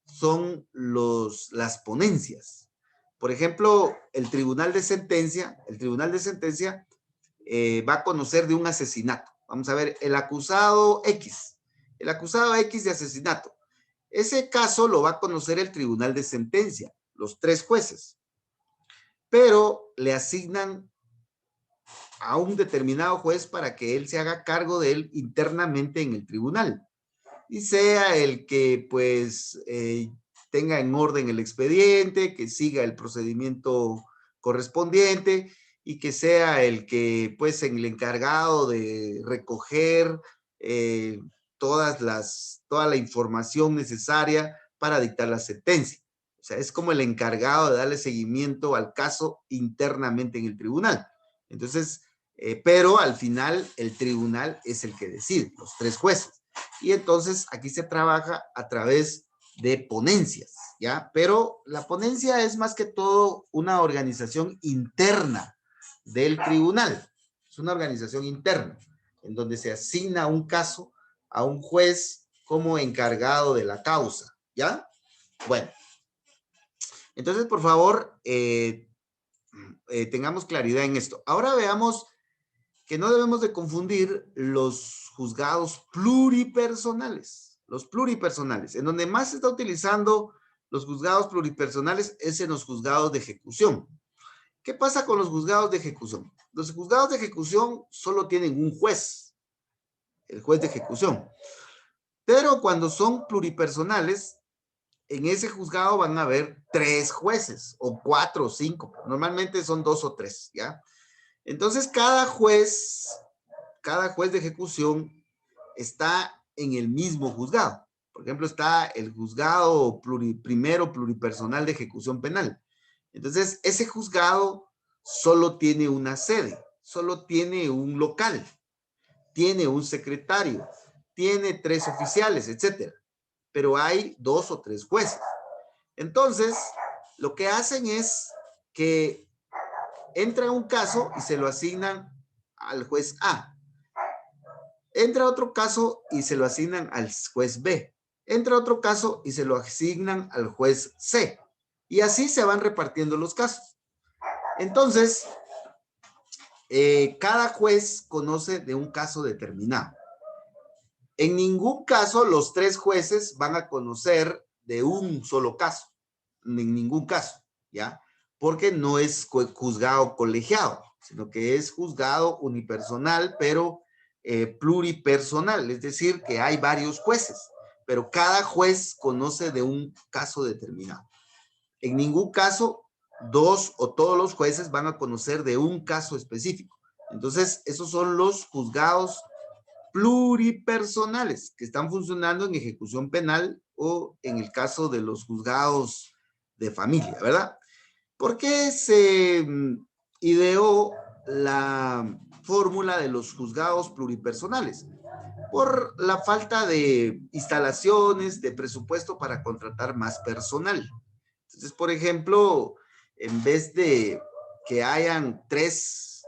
son las ponencias. Por ejemplo, el tribunal de sentencia va a conocer de un asesinato. Vamos a ver, el acusado X de asesinato. Ese caso lo va a conocer el tribunal de sentencia, los 3 jueces. Pero le asignan a un determinado juez para que él se haga cargo de él internamente en el tribunal y sea el que pues tenga en orden el expediente, que siga el procedimiento correspondiente y que sea el que pues el encargado de recoger toda la información necesaria para dictar la sentencia. O sea, es como el encargado de darle seguimiento al caso internamente en el tribunal. Entonces, pero al final el tribunal es el que decide, los 3 jueces. Y entonces aquí se trabaja a través de ponencias, ¿ya? Pero la ponencia es más que todo una organización interna del tribunal. Es una organización interna en donde se asigna un caso a un juez como encargado de la causa, ¿ya? Bueno. Entonces, por favor, tengamos claridad en esto. Ahora veamos que no debemos de confundir los juzgados pluripersonales. Los pluripersonales. En donde más se está utilizando los juzgados pluripersonales es en los juzgados de ejecución. ¿Qué pasa con los juzgados de ejecución? Los juzgados de ejecución solo tienen un juez, el juez de ejecución. Pero cuando son pluripersonales, en ese juzgado van a haber 3 jueces, o 4 o 5. Normalmente son 2 o 3, ¿ya? Entonces, cada juez de ejecución está en el mismo juzgado. Por ejemplo, está el juzgado primero pluripersonal de ejecución penal. Entonces, ese juzgado solo tiene una sede, solo tiene un local, tiene un secretario, tiene 3 oficiales, etcétera. Pero hay 2 o 3 jueces. Entonces, lo que hacen es que entra un caso y se lo asignan al juez A. Entra otro caso y se lo asignan al juez B. Entra otro caso y se lo asignan al juez C. Y así se van repartiendo los casos. Entonces, cada juez conoce de un caso determinado. En ningún caso los 3 jueces van a conocer de un solo caso. En ningún caso, ¿ya? Porque no es juzgado colegiado, sino que es juzgado unipersonal, pero pluripersonal. Es decir, que hay varios jueces, pero cada juez conoce de un caso determinado. En ningún caso, 2 o todos los jueces van a conocer de un caso específico. Entonces, esos son los juzgados pluripersonales que están funcionando en ejecución penal o en el caso de los juzgados de familia, ¿verdad? ¿Por qué se ideó la fórmula de los juzgados pluripersonales? Por la falta de instalaciones, de presupuesto para contratar más personal. Entonces, por ejemplo, en vez de que hayan tres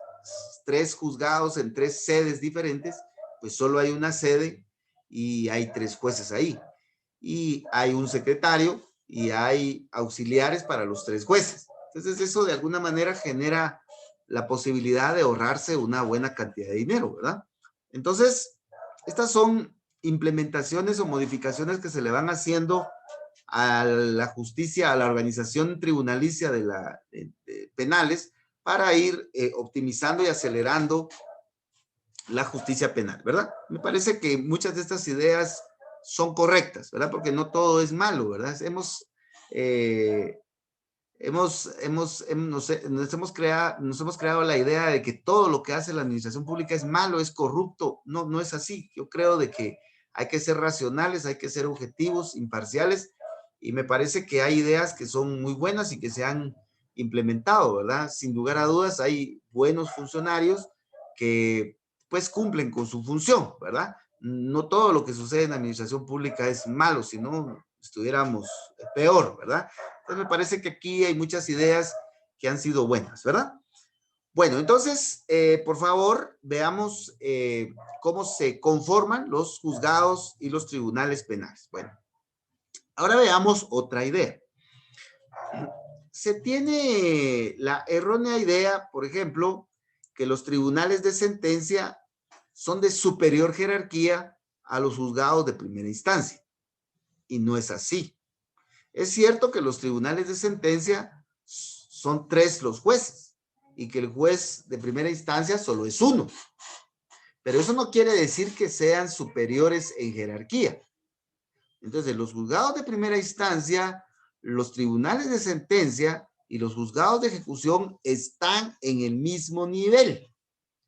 juzgados en 3 sedes diferentes, pues solo hay una sede y hay 3 jueces ahí. Y hay un secretario y hay auxiliares para los 3 jueces. Entonces, eso de alguna manera genera la posibilidad de ahorrarse una buena cantidad de dinero, ¿verdad? Entonces, estas son implementaciones o modificaciones que se le van haciendo a la justicia, a la organización tribunalicia de penales para ir optimizando y acelerando la justicia penal, ¿verdad? Me parece que muchas de estas ideas son correctas, ¿verdad? Porque no todo es malo, ¿verdad? Nos hemos creado la idea de que todo lo que hace la administración pública es malo, es corrupto. No, no es así. Yo creo de que hay que ser racionales, hay que ser objetivos, imparciales, y me parece que hay ideas que son muy buenas y que se han implementado, ¿verdad? Sin lugar a dudas, hay buenos funcionarios que pues cumplen con su función, ¿verdad? No todo lo que sucede en la administración pública es malo, si no estuviéramos peor, ¿verdad? Entonces me parece que aquí hay muchas ideas que han sido buenas, ¿verdad? Bueno, entonces, por favor, veamos cómo se conforman los juzgados y los tribunales penales. Bueno, ahora veamos otra idea. Se tiene la errónea idea, por ejemplo, que los tribunales de sentencia son de superior jerarquía a los juzgados de primera instancia. Y no es así. Es cierto que los tribunales de sentencia son 3 los jueces y que el juez de primera instancia solo es 1. Pero eso no quiere decir que sean superiores en jerarquía. Entonces, los juzgados de primera instancia, los tribunales de sentencia y los juzgados de ejecución están en el mismo nivel.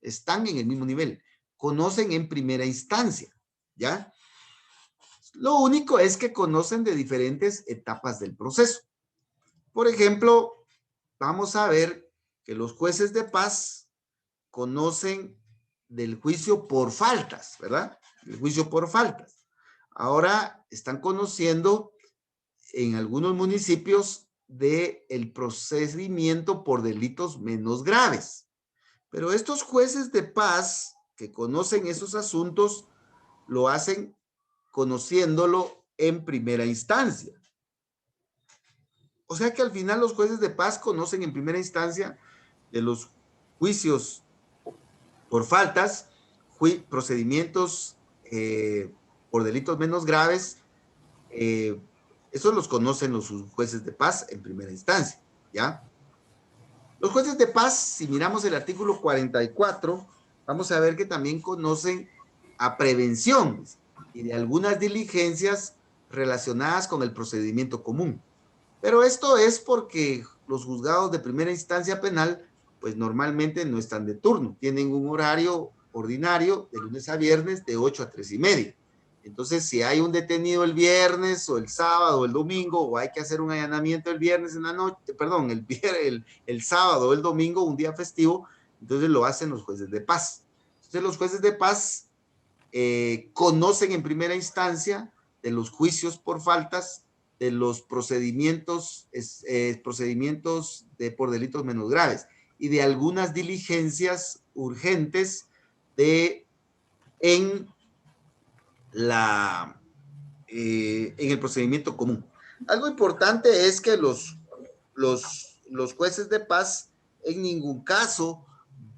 Están en el mismo nivel. Conocen en primera instancia, ¿ya? Lo único es que conocen de diferentes etapas del proceso. Por ejemplo, vamos a ver que los jueces de paz conocen del juicio por faltas, ¿verdad? El juicio por faltas. Ahora están conociendo en algunos municipios del procedimiento por delitos menos graves. Pero estos jueces de paz que conocen esos asuntos lo hacen conociéndolo en primera instancia. O sea que al final los jueces de paz conocen en primera instancia de los juicios por faltas, procedimientos por delitos menos graves, eso los conocen los jueces de paz en primera instancia, ¿ya? Los jueces de paz, si miramos el artículo 44, vamos a ver que también conocen a prevención y de algunas diligencias relacionadas con el procedimiento común. Pero esto es porque los juzgados de primera instancia penal, pues normalmente no están de turno, tienen un horario ordinario de lunes a viernes de 8 a 3:30. Entonces, si hay un detenido el viernes o el sábado o el domingo, o hay que hacer un allanamiento el viernes en la noche, perdón, el sábado o el domingo, un día festivo, entonces lo hacen los jueces de paz. Entonces, los jueces de paz conocen en primera instancia de los juicios por faltas, de los procedimientos por delitos menos graves y de algunas diligencias urgentes en el procedimiento común. Algo importante es que los jueces de paz en ningún caso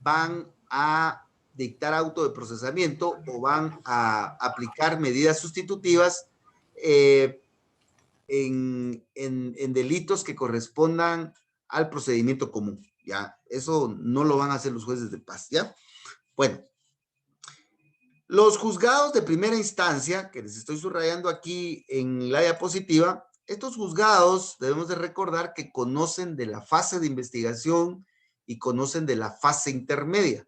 van a dictar auto de procesamiento o van a aplicar medidas sustitutivas en delitos que correspondan al procedimiento común, ¿ya? Eso no lo van a hacer los jueces de paz, ¿ya? Bueno, los juzgados de primera instancia, que les estoy subrayando aquí en la diapositiva, estos juzgados debemos de recordar que conocen de la fase de investigación y conocen de la fase intermedia,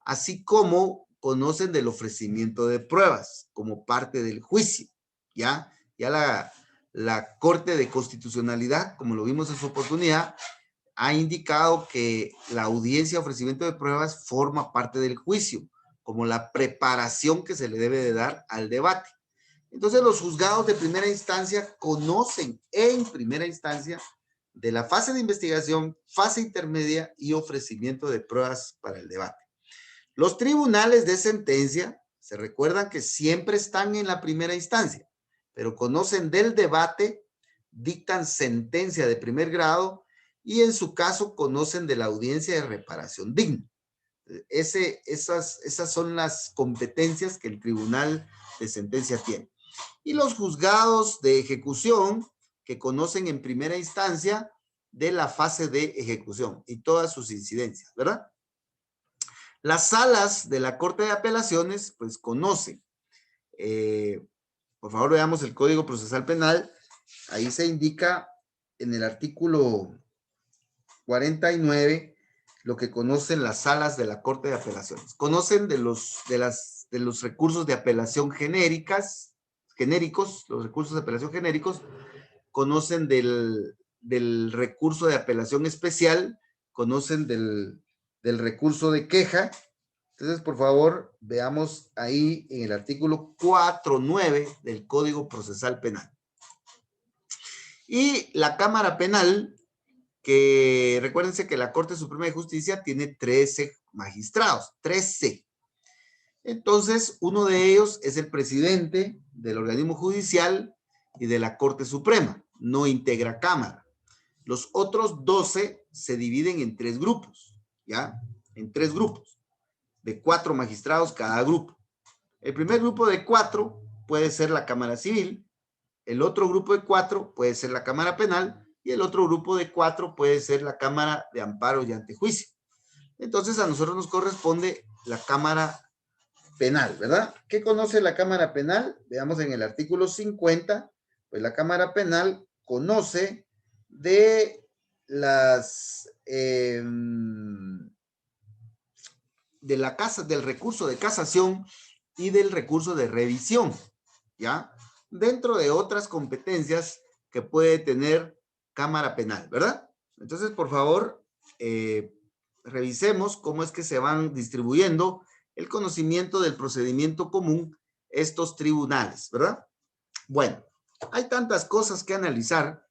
así como conocen del ofrecimiento de pruebas como parte del juicio, ¿ya? Ya la Corte de Constitucionalidad, como lo vimos en su oportunidad, ha indicado que la audiencia, ofrecimiento de pruebas, forma parte del juicio, como la preparación que se le debe de dar al debate. Entonces, los juzgados de primera instancia conocen en primera instancia de la fase de investigación, fase intermedia y ofrecimiento de pruebas para el debate. Los tribunales de sentencia se recuerdan que siempre están en la primera instancia, pero conocen del debate, dictan sentencia de primer grado y en su caso conocen de la audiencia de reparación digna. Esas son las competencias que el tribunal de sentencia tiene. Y los juzgados de ejecución que conocen en primera instancia de la fase de ejecución y todas sus incidencias, ¿verdad? Las salas de la Corte de Apelaciones, pues conocen. Por favor, veamos el Código Procesal Penal. Ahí se indica en el artículo 49 lo que conocen las salas de la Corte de Apelaciones. Conocen de los recursos de apelación genéricos, los recursos de apelación genéricos, conocen del recurso de apelación especial, conocen del recurso de queja. Entonces, por favor, veamos ahí en el artículo 4.9 del Código Procesal Penal. Y la Cámara Penal, que recuérdense que la Corte Suprema de Justicia tiene 13 magistrados, 13. Entonces, uno de ellos es el presidente del organismo judicial y de la Corte Suprema, no integra Cámara. Los otros 12 se dividen en 3 grupos, ¿ya? En 3 grupos, de 4 magistrados cada grupo. El primer grupo de 4 puede ser la Cámara Civil, el otro grupo de 4 puede ser la Cámara Penal y el otro grupo de 4 puede ser la Cámara de Amparo y Antejuicio. Entonces, a nosotros nos corresponde la Cámara Penal, ¿verdad? ¿Qué conoce la Cámara Penal? Veamos en el artículo 50, pues la Cámara Penal conoce de del recurso de casación y del recurso de revisión, ¿ya? Dentro de otras competencias que puede tener Cámara Penal, ¿verdad? Entonces, por favor, revisemos cómo es que se van distribuyendo el conocimiento del procedimiento común estos tribunales, ¿verdad? Bueno, hay tantas cosas que analizar,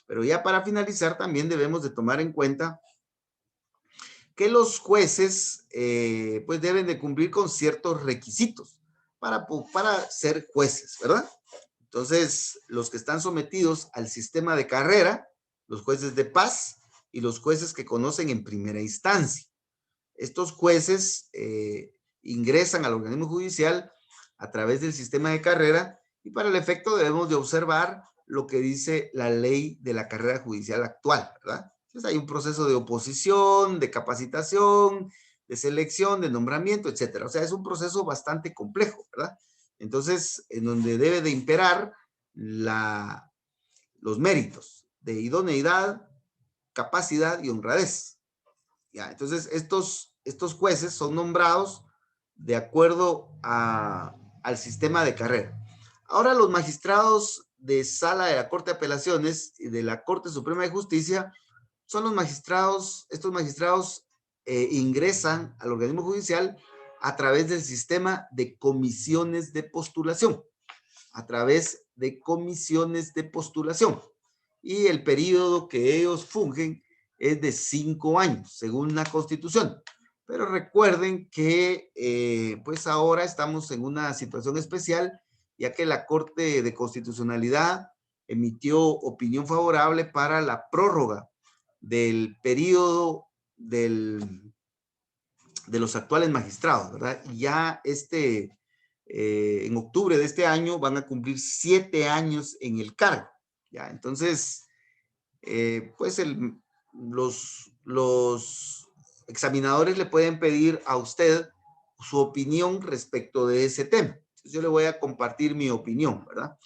pero ya para finalizar también debemos de tomar en cuenta que los jueces pues deben de cumplir con ciertos requisitos para ser jueces, ¿verdad? Entonces, los que están sometidos al sistema de carrera, los jueces de paz, y los jueces que conocen en primera instancia. Estos jueces ingresan al organismo judicial a través del sistema de carrera y para el efecto debemos de observar lo que dice la ley de la carrera judicial actual, ¿verdad? Entonces hay un proceso de oposición, de capacitación, de selección, de nombramiento, etcétera. O sea, es un proceso bastante complejo, ¿verdad? Entonces, en donde debe de imperar los méritos de idoneidad, capacidad y honradez. ¿Ya? Entonces, estos jueces son nombrados de acuerdo al sistema de carrera. Ahora, los magistrados de sala de la Corte de Apelaciones y de la Corte Suprema de Justicia son los magistrados, estos magistrados ingresan al organismo judicial a través del sistema de comisiones de postulación, a través de comisiones de postulación. Y el periodo que ellos fungen es de 5 años, según la Constitución. Pero recuerden que pues ahora estamos en una situación especial, ya que la Corte de Constitucionalidad emitió opinión favorable para la prórroga del periodo de los actuales magistrados, ¿verdad? Y ya en octubre de este año van a cumplir 7 años en el cargo, ¿ya? Entonces, pues los examinadores le pueden pedir a usted su opinión respecto de ese tema. Entonces, yo le voy a compartir mi opinión, ¿verdad?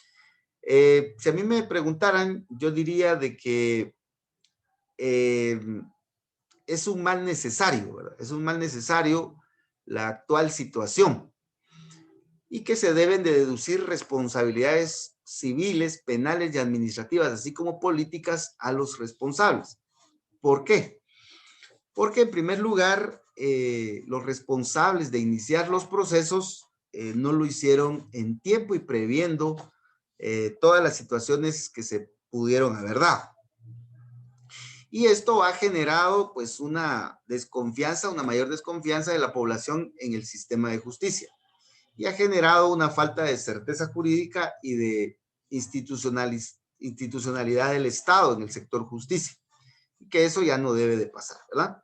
Si a mí me preguntaran, yo diría de que es un mal necesario, ¿verdad? Es un mal necesario la actual situación y que se deben de deducir responsabilidades civiles, penales y administrativas, así como políticas a los responsables. ¿Por qué? Porque en primer lugar, los responsables de iniciar los procesos no lo hicieron en tiempo y previendo todas las situaciones que se pudieron haber dado. Y esto ha generado pues una desconfianza, una mayor desconfianza de la población en el sistema de justicia. Y ha generado una falta de certeza jurídica y de institucionalidad del Estado en el sector justicia. Y que eso ya no debe de pasar, ¿verdad?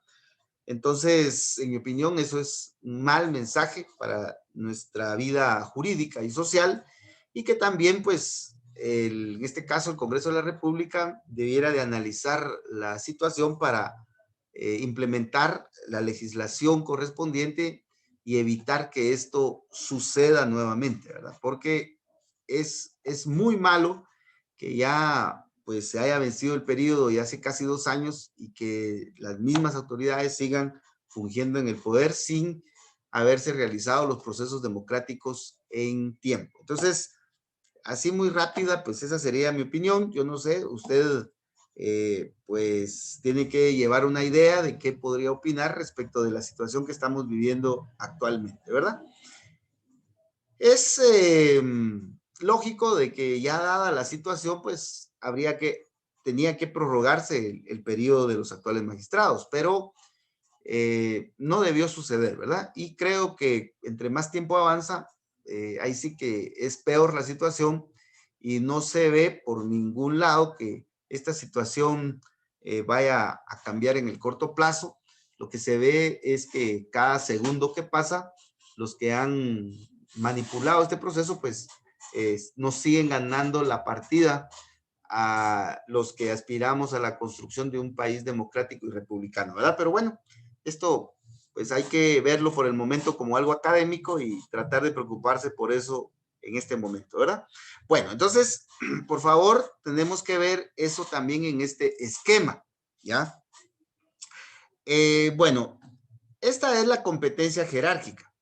Entonces, en mi opinión, eso es un mal mensaje para nuestra vida jurídica y social y que también, pues, en este caso, el Congreso de la República debiera de analizar la situación para implementar la legislación correspondiente y evitar que esto suceda nuevamente, ¿verdad? Porque es muy malo que ya pues se haya vencido el periodo y hace casi 2 años y que las mismas autoridades sigan fungiendo en el poder sin haberse realizado los procesos democráticos en tiempo. Entonces, así muy rápida, pues esa sería mi opinión. Yo no sé, usted pues tiene que llevar una idea de qué podría opinar respecto de la situación que estamos viviendo actualmente, ¿verdad? Es lógico de que ya dada la situación, pues tenía que prorrogarse el periodo de los actuales magistrados, pero no debió suceder, ¿verdad? Y creo que entre más tiempo avanza, ahí sí que es peor la situación y no se ve por ningún lado que esta situación vaya a cambiar en el corto plazo. Lo que se ve es que cada segundo que pasa, los que han manipulado este proceso, pues nos siguen ganando la partida a los que aspiramos a la construcción de un país democrático y republicano, ¿verdad? Pero bueno, esto pues hay que verlo por el momento como algo académico y tratar de preocuparse por eso en este momento, ¿verdad? Bueno, entonces, por favor, tenemos que ver eso también en este esquema, ¿ya? Bueno, esta es la competencia jerárquica.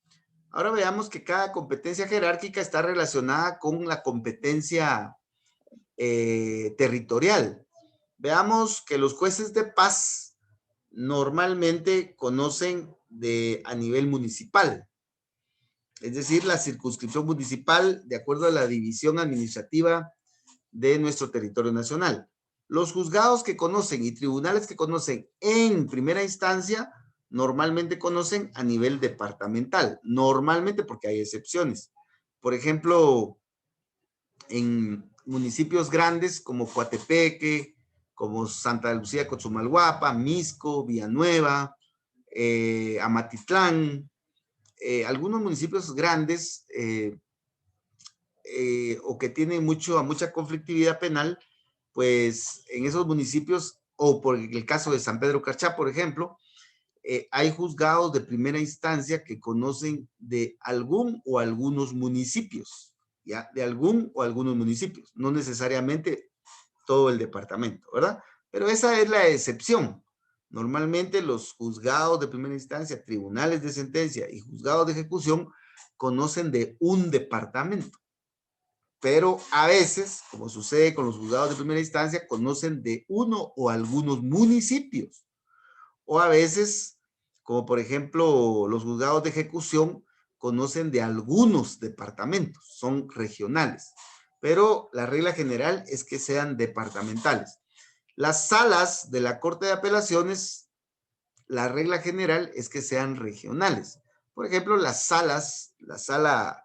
Ahora veamos que cada competencia jerárquica está relacionada con la competencia territorial. Veamos que los jueces de paz normalmente conocen a nivel municipal, es decir, la circunscripción municipal de acuerdo a la división administrativa de nuestro territorio nacional. Los juzgados que conocen y tribunales que conocen en primera instancia normalmente conocen a nivel departamental, normalmente porque hay excepciones. Por ejemplo, en municipios grandes como Coatepeque, como Santa Lucía, Cochumalguapa, Misco, Villanueva, Amatitlán, algunos municipios grandes o que tienen mucha conflictividad penal, pues en esos municipios, o por el caso de San Pedro Carchá, por ejemplo, hay juzgados de primera instancia que conocen de algún o algunos municipios, ¿ya? De algún o algunos municipios, no necesariamente todo el departamento, ¿verdad? Pero esa es la excepción. Normalmente los juzgados de primera instancia, tribunales de sentencia y juzgados de ejecución conocen de un departamento. Pero a veces, como sucede con los juzgados de primera instancia, conocen de uno o algunos municipios. O a veces, como por ejemplo los juzgados de ejecución, conocen de algunos departamentos, son regionales. Pero la regla general es que sean departamentales. Las salas de la Corte de Apelaciones, la regla general es que sean regionales. Por ejemplo, las salas, la sala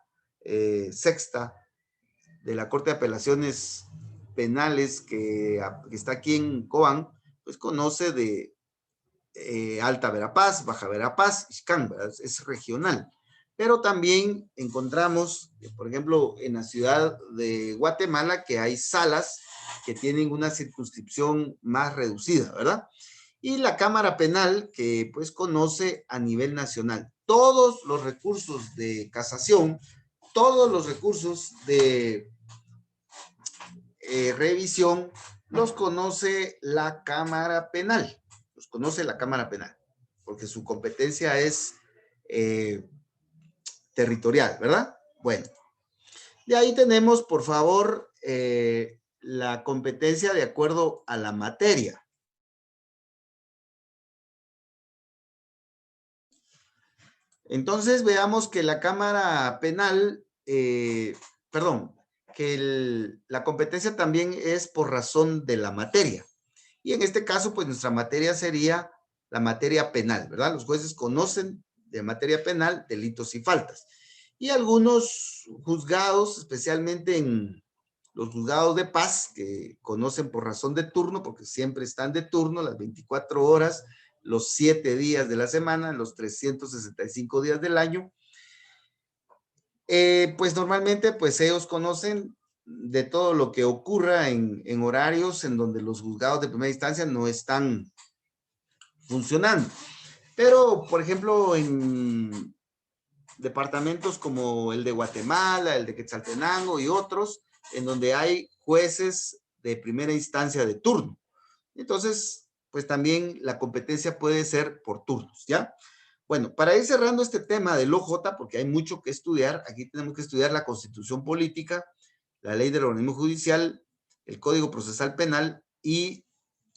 sexta de la Corte de Apelaciones Penales que está aquí en Cobán, pues conoce de Alta Verapaz, Baja Verapaz, Ixcán, ¿verdad? Es regional. Pero también encontramos, por ejemplo, en la ciudad de Guatemala, que hay salas que tienen una circunscripción más reducida, ¿verdad? Y la Cámara Penal, que pues conoce a nivel nacional todos los recursos de casación, todos los recursos de revisión, los conoce la Cámara Penal. Los conoce la Cámara Penal, porque su competencia es territorial, ¿verdad? Bueno, de ahí tenemos, por favor, la competencia de acuerdo a la materia. Entonces, veamos que la Cámara Penal, perdón, que la competencia también es por razón de la materia. Y en este caso, pues nuestra materia sería la materia penal, ¿verdad? Los jueces conocen de materia penal delitos y faltas. Y algunos juzgados, especialmente en los juzgados de paz, que conocen por razón de turno, porque siempre están de turno las 24 horas, los 7 días de la semana, los 365 días del año, pues normalmente pues ellos conocen de todo lo que ocurra en horarios en donde los juzgados de primera instancia no están funcionando. Pero, por ejemplo, en departamentos como el de Guatemala, el de Quetzaltenango y otros, en donde hay jueces de primera instancia de turno. Entonces, pues también la competencia puede ser por turnos, ¿ya? Bueno, para ir cerrando este tema del OJ, porque hay mucho que estudiar, aquí tenemos que estudiar la Constitución Política, la Ley del Organismo Judicial, el Código Procesal Penal y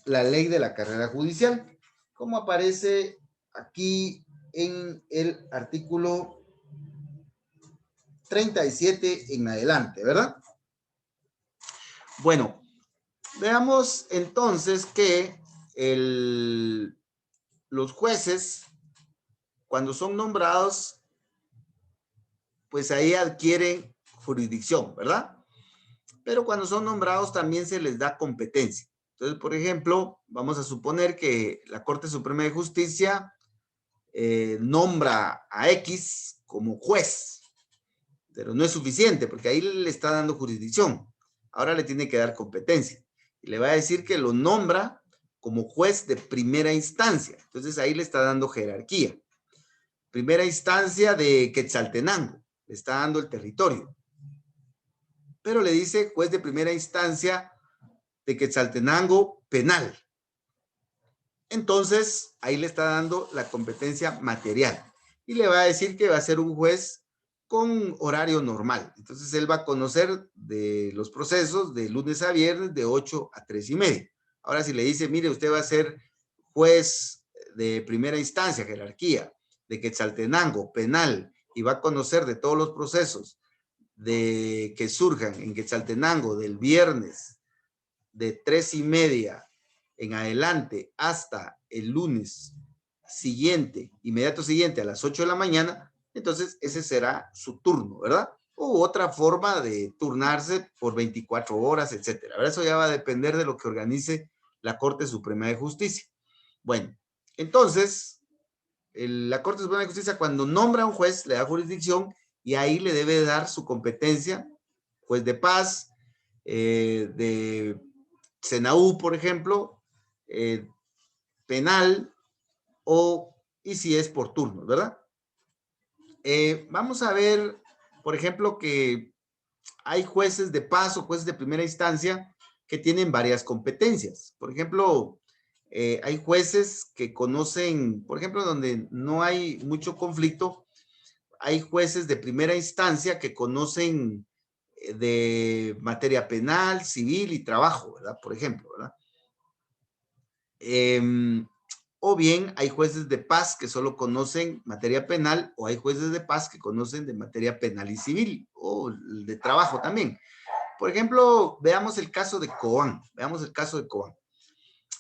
la Ley de la Carrera Judicial, como aparece aquí en el artículo 37 en adelante, ¿verdad? Bueno, veamos entonces que los jueces, cuando son nombrados, pues ahí adquieren jurisdicción, ¿verdad? Pero cuando son nombrados también se les da competencia. Entonces, por ejemplo, vamos a suponer que la Corte Suprema de Justicia nombra a X como juez, pero no es suficiente porque ahí le está dando jurisdicción. Ahora le tiene que dar competencia. Y le va a decir que lo nombra como juez de primera instancia. Entonces ahí le está dando jerarquía. Primera instancia de Quetzaltenango. Le está dando el territorio. Pero le dice juez de primera instancia de Quetzaltenango penal. Entonces ahí le está dando la competencia material. Y le va a decir que va a ser un juez con horario normal. Entonces él va a conocer de los procesos de lunes a viernes de 8 a 3:30. Ahora si le dice, mire, usted va a ser juez de primera instancia, jerarquía, de Quetzaltenango, penal, y va a conocer de todos los procesos que surjan en Quetzaltenango del viernes de 3:30 en adelante hasta el lunes siguiente, inmediato siguiente a las 8 de la mañana, entonces ese será su turno, ¿verdad? U otra forma de turnarse por 24 horas, etcétera. Eso ya va a depender de lo que organice la Corte Suprema de Justicia. Bueno, entonces, la Corte Suprema de Justicia cuando nombra a un juez le da jurisdicción y ahí le debe dar su competencia, juez de paz, de SENAU, por ejemplo, penal y si es por turnos, ¿verdad? Vamos a ver, por ejemplo, que hay jueces de paz o jueces de primera instancia que tienen varias competencias. Por ejemplo, hay jueces que conocen, por ejemplo, donde no hay mucho conflicto, hay jueces de primera instancia que conocen de materia penal, civil y trabajo, ¿verdad? Por ejemplo, ¿verdad? O bien hay jueces de paz que solo conocen materia penal o hay jueces de paz que conocen de materia penal y civil o de trabajo también. Por ejemplo, veamos el caso de Cobán. Veamos el caso de Cobán.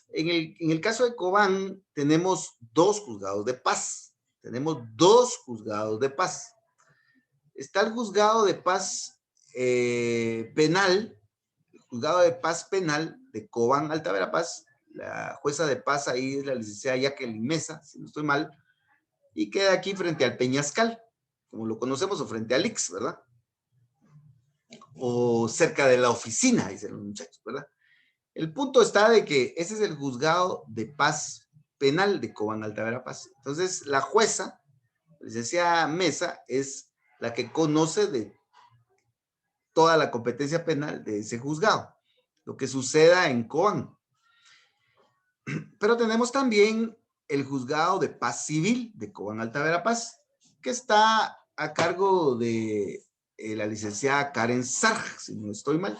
En el caso de Cobán tenemos dos juzgados de paz. Tenemos dos juzgados de paz. Está el juzgado de paz penal, el juzgado de paz penal de Cobán, Alta Verapaz. La jueza de paz ahí es la licenciada Jacqueline Mesa, si no estoy mal, y queda aquí frente al Peñascal, como lo conocemos, o frente al Ix, ¿verdad? O cerca de la oficina, dicen los muchachos, ¿verdad? El punto está de que ese es el juzgado de paz penal de Cobán, Alta Verapaz. Entonces, la jueza, la licenciada Mesa, es la que conoce de toda la competencia penal de ese juzgado, lo que suceda en Cobán. Pero tenemos también el juzgado de paz civil de Cobán, Alta Verapaz, que está a cargo de la licenciada Karen Sarj, si no estoy mal.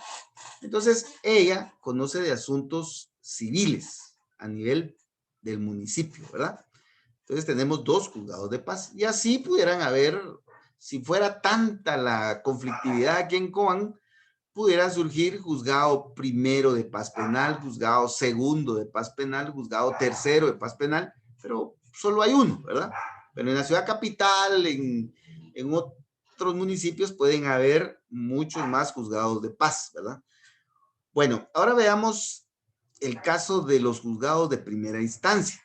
Entonces, ella conoce de asuntos civiles a nivel del municipio, ¿verdad? Entonces, tenemos dos juzgados de paz. Y así pudieran haber, si fuera tanta la conflictividad aquí en Cobán, pudiera surgir juzgado primero de paz penal, juzgado segundo de paz penal, juzgado tercero de paz penal, pero solo hay uno, ¿verdad? Pero en la ciudad capital, en otros municipios pueden haber muchos más juzgados de paz, ¿verdad? Bueno, ahora veamos el caso de los juzgados de primera instancia.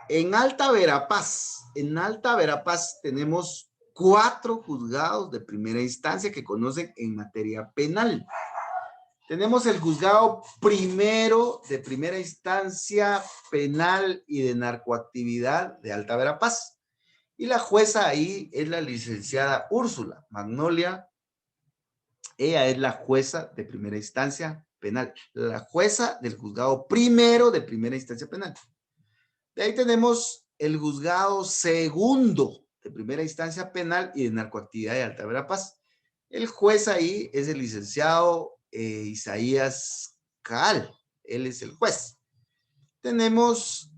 En Alta Verapaz tenemos 4 juzgados de primera instancia que conocen en materia penal. Tenemos el juzgado primero de primera instancia penal y de narcoactividad de Alta Verapaz. Y la jueza ahí es la licenciada Úrsula Magnolia. Ella es la jueza de primera instancia penal, la jueza del juzgado primero de primera instancia penal. De ahí tenemos el juzgado segundo de primera instancia penal y de narcoactividad de Alta Verapaz. El juez ahí es el licenciado Isaías Caal. Él es el juez. Tenemos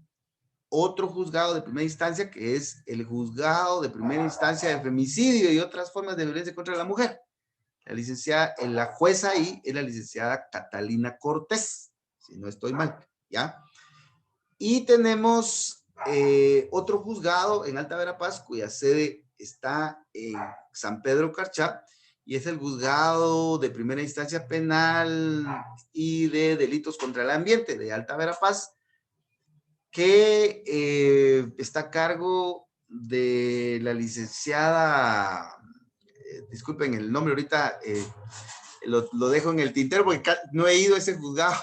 otro juzgado de primera instancia que es el juzgado de primera instancia de femicidio y otras formas de violencia contra la mujer. La jueza ahí es la licenciada Catalina Cortés, si no estoy mal, ¿ya? Y tenemos otro juzgado en Alta Verapaz cuya sede está en San Pedro Carchá y es el juzgado de primera instancia penal y de delitos contra el ambiente de Alta Verapaz, que está a cargo de la licenciada, disculpen el nombre ahorita, lo dejo en el tintero porque no he ido a ese juzgado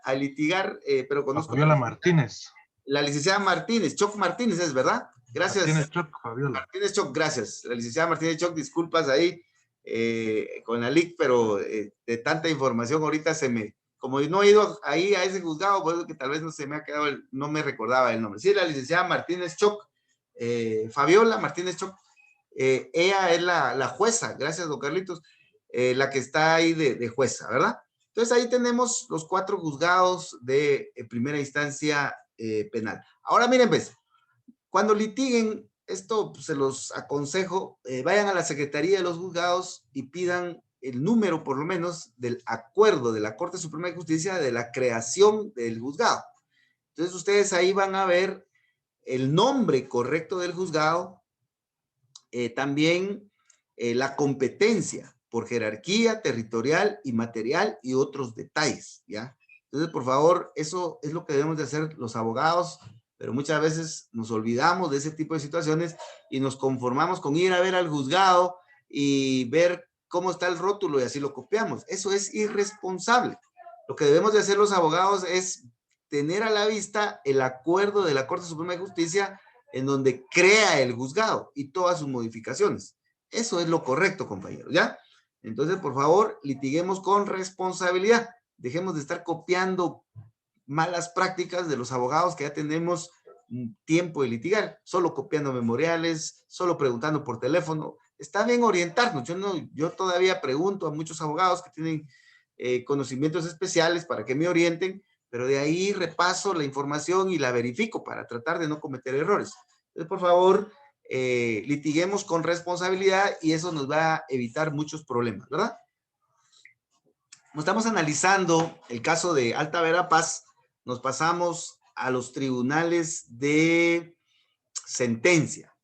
a litigar, pero conozco. Fabiola Martínez. La licenciada Martínez, Choc Martínez es, ¿verdad? Gracias. Martínez Choc, Fabiola. Martínez Choc, gracias. La licenciada Martínez Choc, disculpas ahí con la LIC, pero de tanta información ahorita como no he ido ahí a ese juzgado, por eso que tal vez no se me ha quedado, no me recordaba el nombre. Sí, la licenciada Martínez Choc, Fabiola Martínez Choc, ella es la jueza, gracias, don Carlitos, la que está ahí de jueza, ¿verdad? Entonces ahí tenemos los 4 juzgados de primera instancia penal. Ahora miren, pues, cuando litiguen, esto pues, se los aconsejo, vayan a la Secretaría de los Juzgados y pidan el número, por lo menos, del acuerdo de la Corte Suprema de Justicia de la creación del juzgado. Entonces ustedes ahí van a ver el nombre correcto del juzgado, también la competencia por jerarquía, territorial y material y otros detalles, ¿ya? Entonces, por favor, eso es lo que debemos de hacer los abogados, pero muchas veces nos olvidamos de ese tipo de situaciones y nos conformamos con ir a ver al juzgado y ver cómo está el rótulo y así lo copiamos. Eso es irresponsable. Lo que debemos de hacer los abogados es tener a la vista el acuerdo de la Corte Suprema de Justicia en donde crea el juzgado y todas sus modificaciones. Eso es lo correcto, compañeros, ¿ya? Entonces, por favor, litiguemos con responsabilidad. Dejemos de estar copiando malas prácticas de los abogados que ya tenemos tiempo de litigar, solo copiando memoriales, solo preguntando por teléfono. Está bien orientarnos. Yo todavía pregunto a muchos abogados que tienen conocimientos especiales para que me orienten, pero de ahí repaso la información y la verifico para tratar de no cometer errores. Entonces, por favor, litiguemos con responsabilidad y eso nos va a evitar muchos problemas, ¿verdad? Como estamos analizando el caso de Alta Verapaz, nos pasamos a los tribunales de sentencia.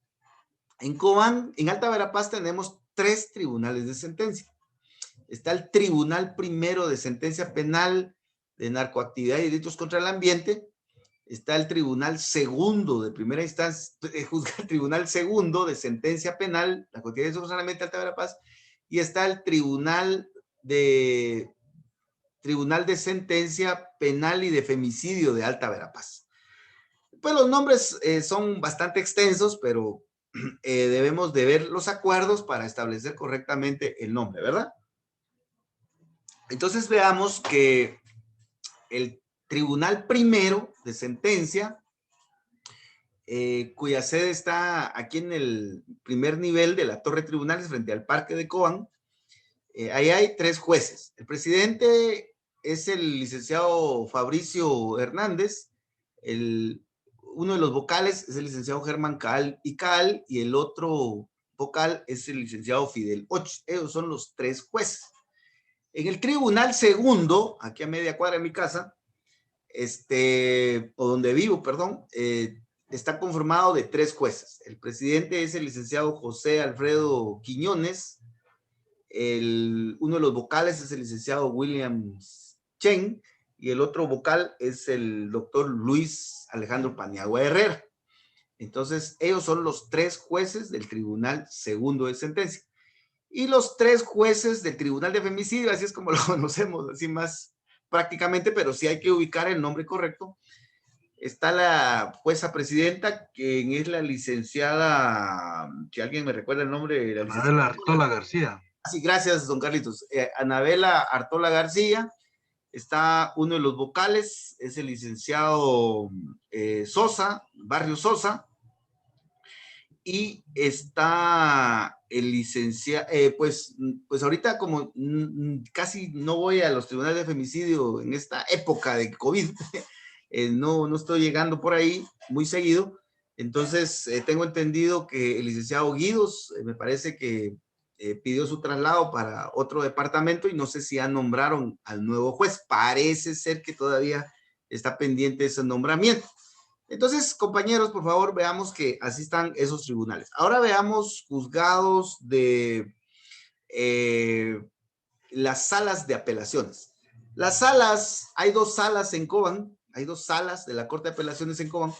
En Cobán, en Alta Verapaz, tenemos 3 tribunales de sentencia. Está el Tribunal Primero de Sentencia Penal de Narcoactividad y Delitos contra el Ambiente. Está el Tribunal Segundo de Primera Instancia, el Tribunal Segundo de Sentencia Penal, la Narcoactividad y Delitos contra el Ambiente de Alta Verapaz. Y está el Tribunal de Sentencia Penal y de Femicidio de Alta Verapaz. Pues los nombres son bastante extensos, pero debemos de ver los acuerdos para establecer correctamente el nombre, ¿verdad? Entonces veamos que el Tribunal Primero de Sentencia, cuya sede está aquí en el primer nivel de la Torre de Tribunales frente al Parque de Cobán, ahí hay 3 jueces. El presidente es el licenciado Fabricio Hernández, uno de los vocales es el licenciado Germán Caal y el otro vocal es el licenciado Fidel Och. Ellos son los 3 jueces. En el Tribunal Segundo, aquí a media cuadra de mi casa, o donde vivo, perdón, está conformado de 3 jueces. El presidente es el licenciado José Alfredo Quiñones, uno de los vocales es el licenciado William Chen y el otro vocal es el doctor Luis Alejandro Paniagua Herrera. Entonces, ellos son los 3 jueces del Tribunal Segundo de Sentencia. Y los 3 jueces del Tribunal de Femicidio, así es como lo conocemos, así más prácticamente, pero sí hay que ubicar el nombre correcto. Está la jueza presidenta, quien es la licenciada, si alguien me recuerda el nombre, la licenciada Anabela Artola García. Sí, gracias, don Carlitos. Anabela Artola García, está uno de los vocales, es el licenciado Sosa, Barrio Sosa, y está el licenciado, pues ahorita como casi no voy a los tribunales de femicidio en esta época de COVID, no estoy llegando por ahí muy seguido, entonces tengo entendido que el licenciado Guidos, me parece que pidió su traslado para otro departamento y no sé si ya nombraron al nuevo juez. Parece ser que todavía está pendiente ese nombramiento. Entonces, compañeros, por favor, veamos que así están esos tribunales. Ahora veamos juzgados de las salas de apelaciones. Las salas, hay 2 salas en Cobán, hay 2 salas de la Corte de Apelaciones en Cobán.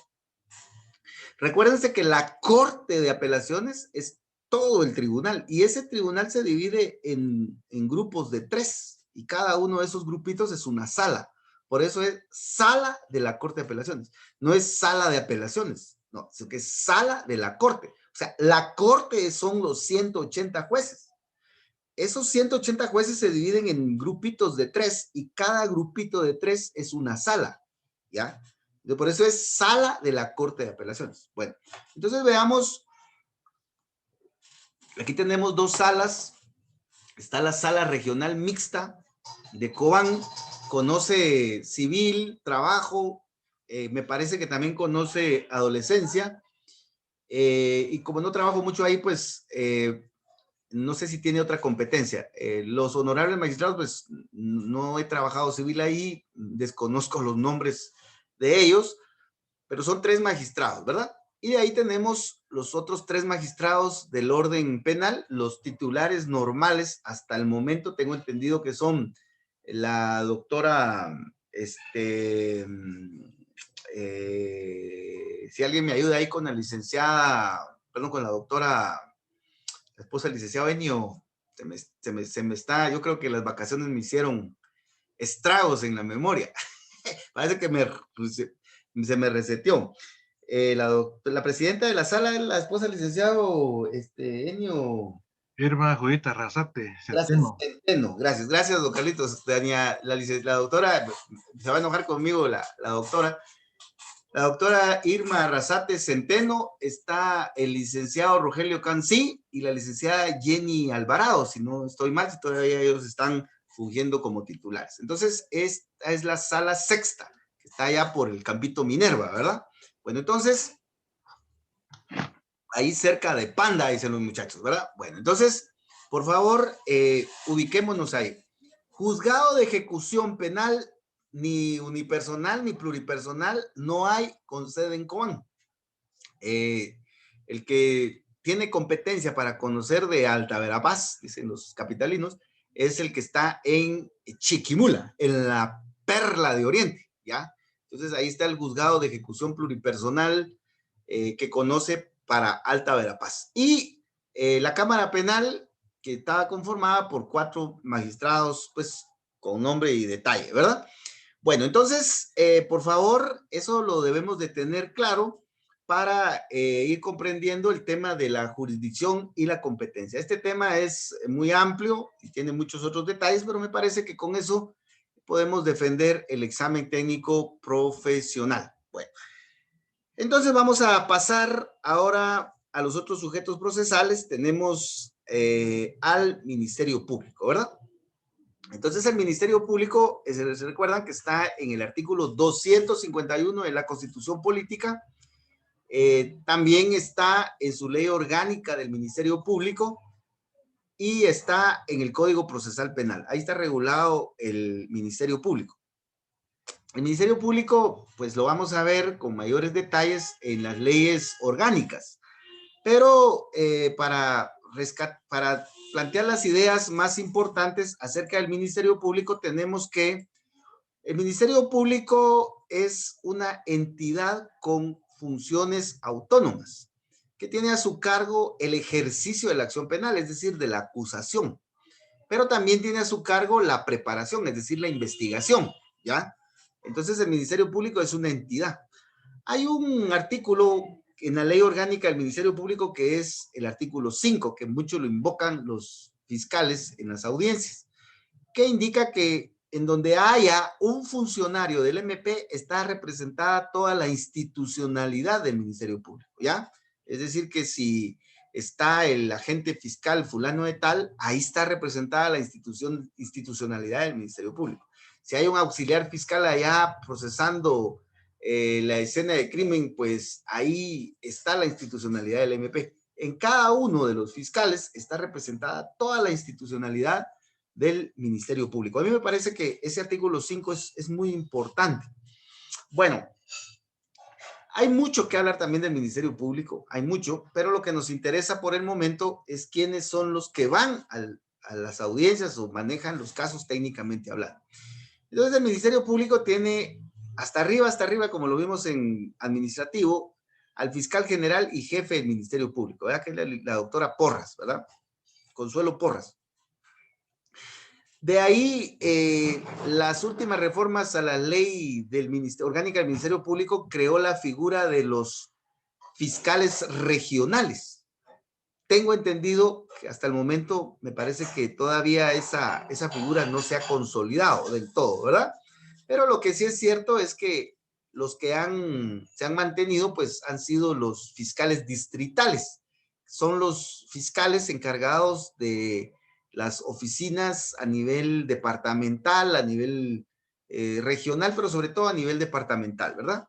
Recuérdense que la Corte de Apelaciones es todo el tribunal y ese tribunal se divide en grupos de 3 y cada uno de esos grupitos es una sala. Por eso es sala de la Corte de Apelaciones. No es sala de apelaciones, no, sino que es sala de la Corte. O sea, la Corte son los 180 jueces. Esos 180 jueces se dividen en grupitos de 3 y cada grupito de 3 es una sala, ¿ya? Por eso es sala de la Corte de Apelaciones. Bueno, entonces veamos. Aquí tenemos 2 salas. Está la sala regional mixta de Cobán. Conoce civil, trabajo, me parece que también conoce adolescencia. Y como no trabajo mucho ahí, pues no sé si tiene otra competencia. Los honorables magistrados, pues no he trabajado civil ahí, desconozco los nombres de ellos, pero son 3 magistrados, ¿verdad? Y de ahí tenemos los otros 3 magistrados del orden penal, los titulares normales, hasta el momento tengo entendido que son la doctora Si alguien me ayuda ahí con la licenciada, perdón, con la doctora, la esposa del licenciado Enio, se me está, yo creo que las vacaciones me hicieron estragos en la memoria. Parece que se me reseteó. La presidenta de la sala es la esposa del licenciado Enio. Irma Judita Arrasate, Gracias, Centeno. Centeno. Gracias, don Carlitos. La doctora, se va a enojar conmigo la doctora. La doctora Irma Arrasate Centeno, está el licenciado Rogelio Cancí y la licenciada Jenny Alvarado, si no estoy mal, si todavía ellos están fungiendo como titulares. Entonces, esta es la sala sexta, que está allá por el Campito Minerva, ¿verdad? Bueno, entonces, ahí cerca de Panda, dicen los muchachos, ¿verdad? Bueno, entonces, por favor, ubiquémonos ahí. Juzgado de ejecución penal, ni unipersonal ni pluripersonal, no hay con sede en Cobán. El que tiene competencia para conocer de Alta Verapaz, dicen los capitalinos, es el que está en Chiquimula, en la Perla de Oriente, ¿ya? Entonces ahí está el juzgado de ejecución pluripersonal que conoce para Alta Verapaz. Y la Cámara Penal, que estaba conformada por 4 magistrados, pues, con nombre y detalle, ¿verdad? Bueno, entonces, por favor, eso lo debemos de tener claro para ir comprendiendo el tema de la jurisdicción y la competencia. Este tema es muy amplio y tiene muchos otros detalles, pero me parece que con eso podemos defender el examen técnico profesional. Bueno, entonces vamos a pasar ahora a los otros sujetos procesales. Tenemos al Ministerio Público, ¿verdad? Entonces el Ministerio Público, se recuerdan que está en el artículo 251 de la Constitución Política, también está en su ley orgánica del Ministerio Público y está en el Código Procesal Penal. Ahí está regulado el Ministerio Público. El Ministerio Público, pues lo vamos a ver con mayores detalles en las leyes orgánicas, pero para plantear las ideas más importantes acerca del Ministerio Público, tenemos que el Ministerio Público es una entidad con funciones autónomas, que tiene a su cargo el ejercicio de la acción penal, es decir, de la acusación, pero también tiene a su cargo la preparación, es decir, la investigación, ¿ya? Entonces el Ministerio Público es una entidad. Hay un artículo en la ley orgánica del Ministerio Público que es el artículo 5, que muchos lo invocan los fiscales en las audiencias, que indica que en donde haya un funcionario del MP está representada toda la institucionalidad del Ministerio Público, ¿ya? Es decir, que si está el agente fiscal fulano de tal, ahí está representada la institucionalidad del Ministerio Público. Si hay un auxiliar fiscal allá procesando la escena de crimen, pues ahí está la institucionalidad del MP. En cada uno de los fiscales está representada toda la institucionalidad del Ministerio Público. A mí me parece que ese artículo 5 es muy importante. Bueno, hay mucho que hablar también del Ministerio Público, hay mucho, pero lo que nos interesa por el momento es quiénes son los que van a las audiencias o manejan los casos técnicamente hablando. Entonces el Ministerio Público tiene hasta arriba, como lo vimos en administrativo, al fiscal general y jefe del Ministerio Público, ¿verdad? Que es la doctora Porras, ¿verdad? Consuelo Porras. De ahí, las últimas reformas a la ley orgánica del Ministerio Público creó la figura de los fiscales regionales. Tengo entendido que hasta el momento me parece que todavía esa figura no se ha consolidado del todo, ¿verdad? Pero lo que sí es cierto es que los que se han mantenido, pues han sido los fiscales distritales. Son los fiscales encargados de las oficinas a nivel departamental, a nivel regional, pero sobre todo a nivel departamental, ¿verdad?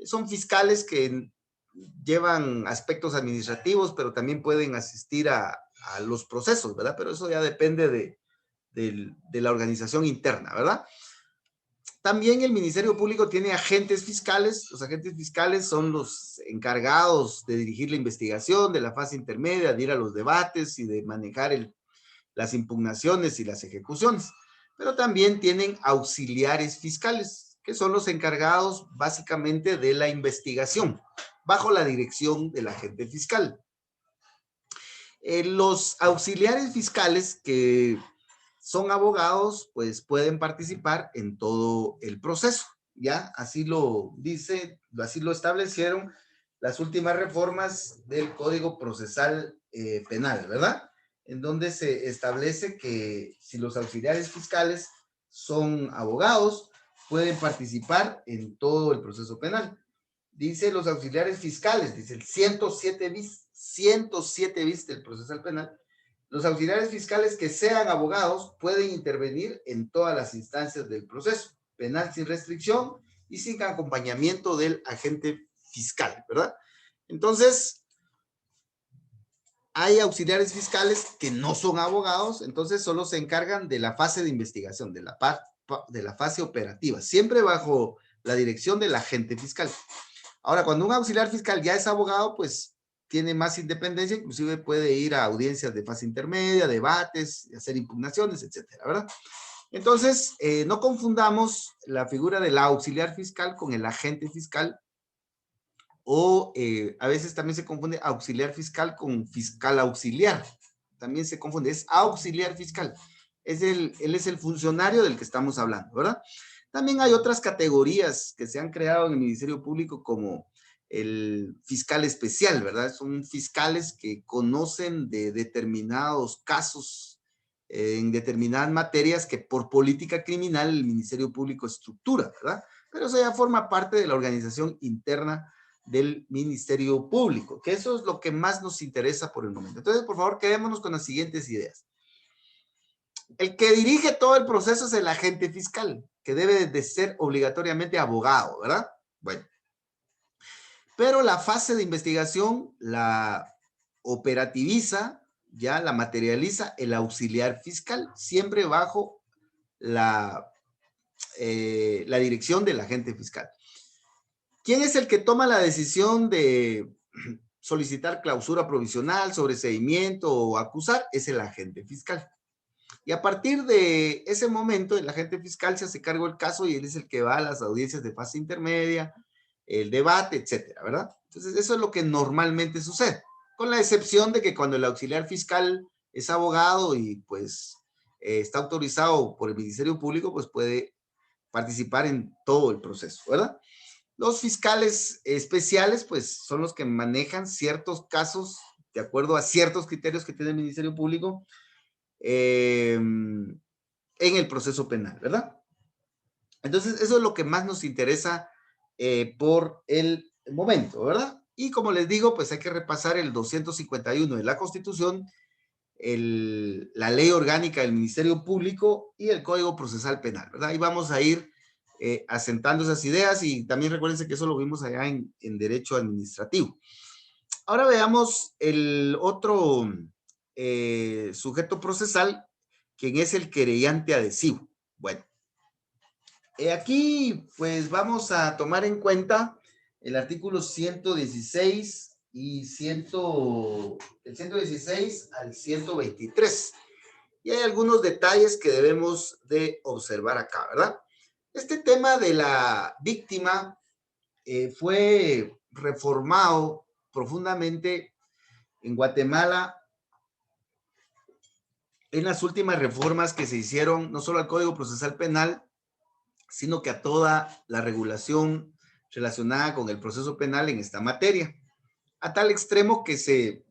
Son fiscales que llevan aspectos administrativos, pero también pueden asistir a los procesos, ¿verdad? Pero eso ya depende de la organización interna, ¿verdad? También el Ministerio Público tiene agentes fiscales. Los agentes fiscales son los encargados de dirigir la investigación de la fase intermedia, de ir a los debates y de manejar las impugnaciones y las ejecuciones. Pero también tienen auxiliares fiscales. que son los encargados básicamente de la investigación, bajo la dirección del agente fiscal. Los auxiliares fiscales que son abogados, pues pueden participar en todo el proceso, ¿ya? Así lo dice, así lo establecieron las últimas reformas del Código Procesal Penal, ¿verdad? En donde se establece que si los auxiliares fiscales son abogados, pueden participar en todo el proceso penal. Dice los auxiliares fiscales, dice el 107 bis del procesal penal, los auxiliares fiscales que sean abogados pueden intervenir en todas las instancias del proceso penal sin restricción y sin acompañamiento del agente fiscal, ¿verdad? Entonces, hay auxiliares fiscales que no son abogados, entonces solo se encargan de la fase de investigación, de la fase operativa, siempre bajo la dirección del agente fiscal. Ahora, cuando un auxiliar fiscal ya es abogado, pues tiene más independencia, inclusive puede ir a audiencias de fase intermedia, debates, hacer impugnaciones, etcétera, ¿verdad? Entonces, no confundamos la figura del auxiliar fiscal con el agente fiscal, o a veces también se confunde auxiliar fiscal con fiscal auxiliar. También se confunde, es auxiliar fiscal. Él es el funcionario del que estamos hablando, ¿verdad? También hay otras categorías que se han creado en el Ministerio Público como el fiscal especial, ¿verdad? Son fiscales que conocen de determinados casos en determinadas materias que por política criminal el Ministerio Público estructura, ¿verdad? Pero eso ya forma parte de la organización interna del Ministerio Público, que eso es lo que más nos interesa por el momento. Entonces, por favor, quedémonos con las siguientes ideas. El que dirige todo el proceso es el agente fiscal, que debe de ser obligatoriamente abogado, ¿verdad? Bueno. Pero la fase de investigación la operativiza, ya la materializa el auxiliar fiscal, siempre bajo la dirección del agente fiscal. ¿Quién es el que toma la decisión de solicitar clausura provisional, sobreseimiento o acusar? Es el agente fiscal. Y a partir de ese momento, el agente fiscal se hace cargo del caso y él es el que va a las audiencias de fase intermedia, el debate, etcétera, ¿verdad? Entonces, eso es lo que normalmente sucede, con la excepción de que cuando el auxiliar fiscal es abogado y pues está autorizado por el Ministerio Público, pues puede participar en todo el proceso, ¿verdad? Los fiscales especiales, pues, son los que manejan ciertos casos de acuerdo a ciertos criterios que tiene el Ministerio Público en el proceso penal, ¿verdad? Entonces, eso es lo que más nos interesa por el momento, ¿verdad? Y como les digo, pues hay que repasar el 251 de la Constitución, la Ley Orgánica del Ministerio Público y el Código Procesal Penal, ¿verdad? Y vamos a ir asentando esas ideas y también recuérdense que eso lo vimos allá en Derecho Administrativo. Ahora veamos el otro sujeto procesal, quien es el querellante adhesivo. Bueno, aquí pues vamos a tomar en cuenta el artículo 116 y el 116 al 123. Y hay algunos detalles que debemos de observar acá, ¿verdad? Este tema de la víctima fue reformado profundamente en Guatemala en las últimas reformas que se hicieron no solo al Código Procesal Penal, sino que a toda la regulación relacionada con el proceso penal en esta materia, a tal extremo que se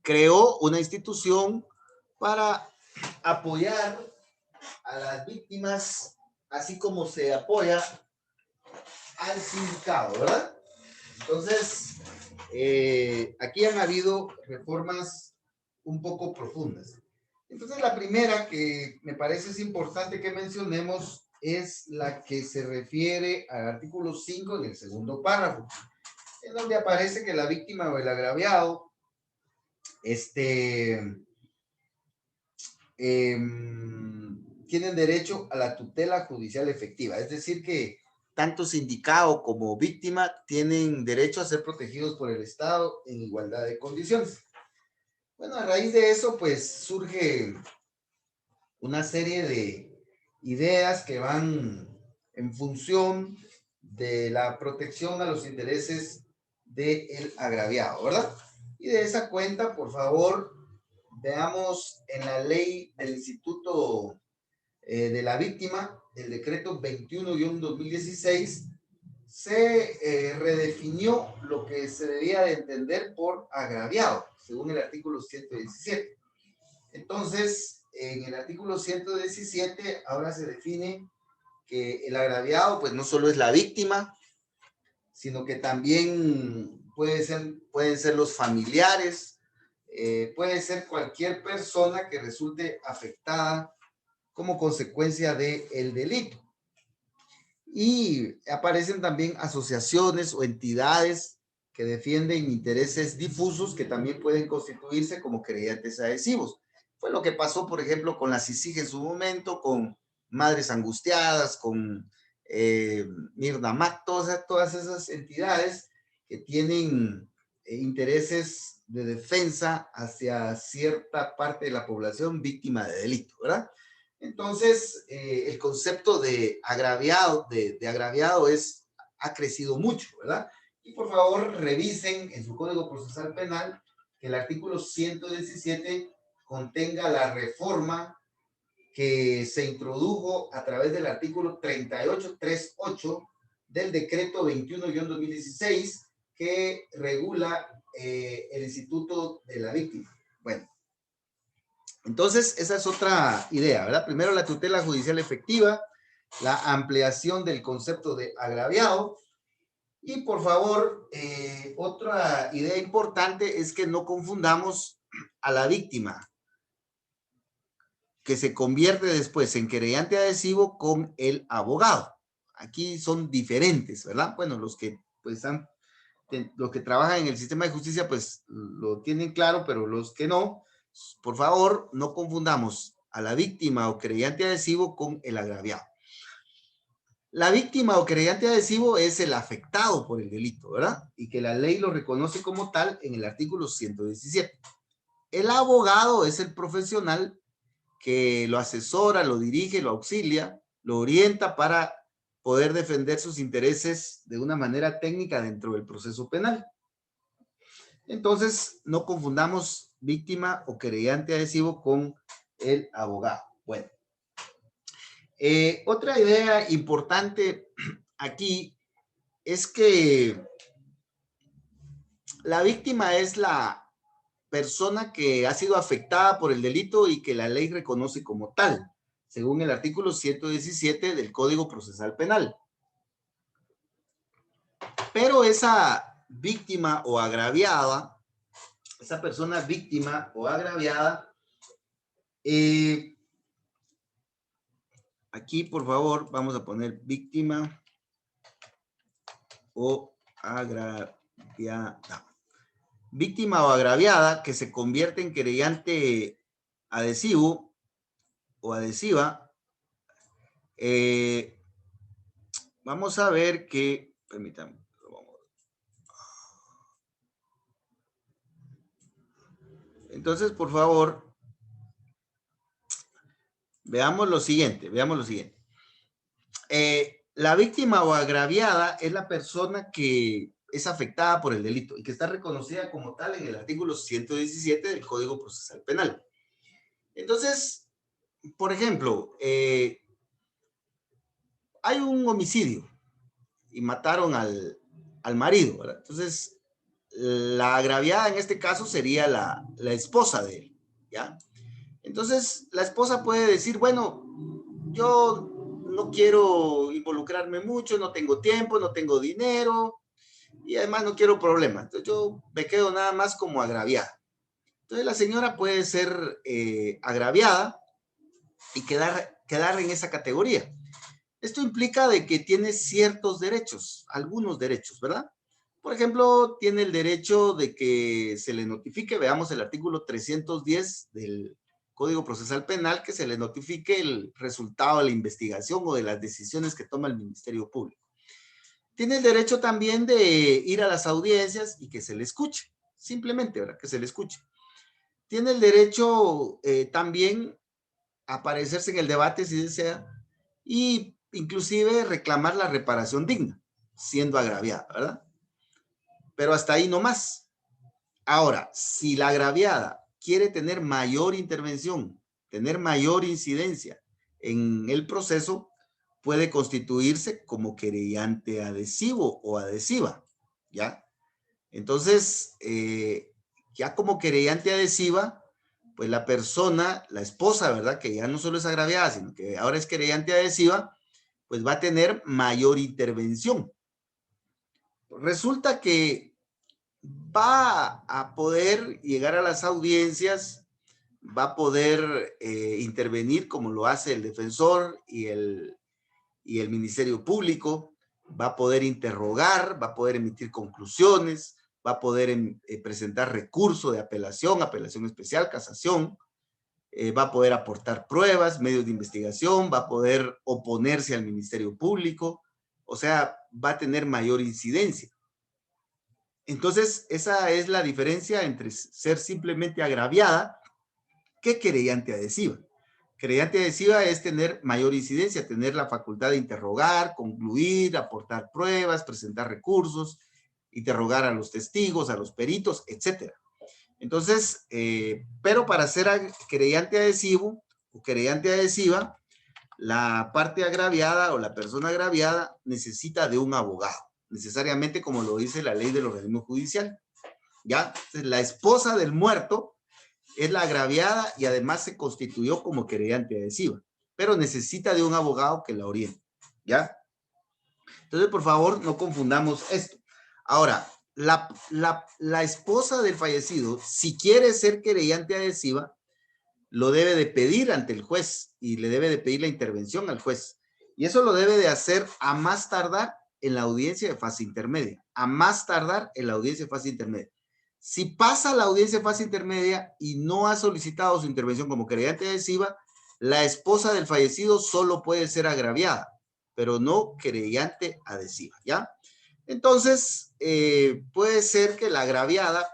creó una institución para apoyar a las víctimas, así como se apoya al sindicado, ¿verdad? Entonces, aquí han habido reformas un poco profundas. Entonces, la primera que me parece es importante que mencionemos es la que se refiere al artículo 5 en el segundo párrafo, en donde aparece que la víctima o el agraviado tienen derecho a la tutela judicial efectiva. Es decir, que tanto sindicado como víctima tienen derecho a ser protegidos por el Estado en igualdad de condiciones. Bueno, a raíz de eso, pues surge una serie ideas que van en función de la protección a los intereses del agraviado, ¿verdad? Y de esa cuenta, por favor, veamos en la ley del Instituto de la Víctima, el decreto 21-2016, se redefinió lo que se debía de entender por agraviado, según el artículo 117. Entonces, en el artículo 117, ahora se define que el agraviado, pues no solo es la víctima, sino que también pueden ser los familiares, puede ser cualquier persona que resulte afectada como consecuencia del delito. Y aparecen también asociaciones o entidades que defienden intereses difusos que también pueden constituirse como querellantes adhesivos. Fue lo que pasó, por ejemplo, con la CICIG en su momento, con Madres Angustiadas, con Mirna Mac, todas esas entidades que tienen intereses de defensa hacia cierta parte de la población víctima de delito, ¿verdad? Entonces, el concepto de agraviado, agraviado ha crecido mucho, ¿verdad? Y por favor, revisen en su Código Procesal Penal que el artículo 117 contenga la reforma que se introdujo a través del artículo 3838 del decreto 21-2016 que regula el Instituto de la Víctima. Bueno, entonces esa es otra idea, ¿verdad? Primero la tutela judicial efectiva, la ampliación del concepto de agraviado y por favor, otra idea importante es que no confundamos a la víctima que se convierte después en querellante adhesivo con el abogado. Aquí son diferentes, ¿verdad? Bueno, los que trabajan en el sistema de justicia pues lo tienen claro, pero los que no, por favor, no confundamos a la víctima o querellante adhesivo con el agraviado. La víctima o querellante adhesivo es el afectado por el delito, ¿verdad? Y que la ley lo reconoce como tal en el artículo 117. El abogado es el profesional que lo asesora, lo dirige, lo auxilia, lo orienta para poder defender sus intereses de una manera técnica dentro del proceso penal. Entonces, no confundamos víctima o querellante adhesivo con el abogado. Bueno, otra idea importante aquí es que la víctima es la persona que ha sido afectada por el delito y que la ley reconoce como tal, según el artículo 117 del Código Procesal Penal. Pero esa víctima o agraviada, esa persona víctima o agraviada, aquí por favor vamos a poner víctima o agraviada. Víctima o agraviada que se convierte en querellante adhesivo o adhesiva, vamos a ver que, permítanme, entonces por favor, veamos lo siguiente. La víctima o agraviada es la persona que es afectada por el delito y que está reconocida como tal en el artículo 117 del Código Procesal Penal. Entonces, por ejemplo, hay un homicidio y mataron al marido, ¿verdad? Entonces, la agraviada en este caso sería la esposa de él, ¿ya? Entonces, la esposa puede decir, bueno, yo no quiero involucrarme mucho, no tengo tiempo, no tengo dinero y además no quiero problemas. Entonces, yo me quedo nada más como agraviada. Entonces, la señora puede ser agraviada y quedar en esa categoría. Esto implica de que tiene ciertos derechos, algunos derechos, ¿verdad? Por ejemplo, tiene el derecho de que se le notifique, veamos el artículo 310 del Código Procesal Penal, que se le notifique el resultado de la investigación o de las decisiones que toma el Ministerio Público. Tiene el derecho también de ir a las audiencias y que se le escuche, simplemente, ¿verdad? Que se le escuche. Tiene el derecho también a aparecerse en el debate si desea, y inclusive reclamar la reparación digna, siendo agraviada, ¿verdad? Pero hasta ahí no más. Ahora, si la agraviada quiere tener mayor intervención, tener mayor incidencia en el proceso, puede constituirse como querellante adhesivo o adhesiva, ¿ya? Entonces, ya como querellante adhesiva, pues la persona, la esposa, ¿verdad? Que ya no solo es agraviada, sino que ahora es querellante adhesiva, pues va a tener mayor intervención. Resulta que va a poder llegar a las audiencias, va a poder intervenir como lo hace el defensor y el Ministerio Público, va a poder interrogar, va a poder emitir conclusiones, va a poder presentar recurso de apelación, apelación especial, casación, va a poder aportar pruebas, medios de investigación, va a poder oponerse al Ministerio Público, o sea, va a tener mayor incidencia. Entonces, esa es la diferencia entre ser simplemente agraviada que querellante adhesiva. Querellante adhesiva es tener mayor incidencia, tener la facultad de interrogar, concluir, aportar pruebas, presentar recursos, interrogar a los testigos, a los peritos, etc. Entonces, pero para ser querellante adhesivo o querellante adhesiva, la parte agraviada o la persona agraviada necesita de un abogado, necesariamente como lo dice la ley del organismo judicial. ¿Ya? Entonces, la esposa del muerto es la agraviada y además se constituyó como querellante adhesiva, pero necesita de un abogado que la oriente, ¿ya? Entonces, por favor, no confundamos esto. Ahora, la esposa del fallecido, si quiere ser querellante adhesiva, lo debe de pedir ante el juez y le debe de pedir la intervención al juez. Y eso lo debe de hacer a más tardar en la audiencia de fase intermedia, a más tardar en la audiencia de fase intermedia. Si pasa la audiencia de fase intermedia y no ha solicitado su intervención como querellante adhesiva, la esposa del fallecido solo puede ser agraviada, pero no querellante adhesiva, ¿ya? Entonces, puede ser que la agraviada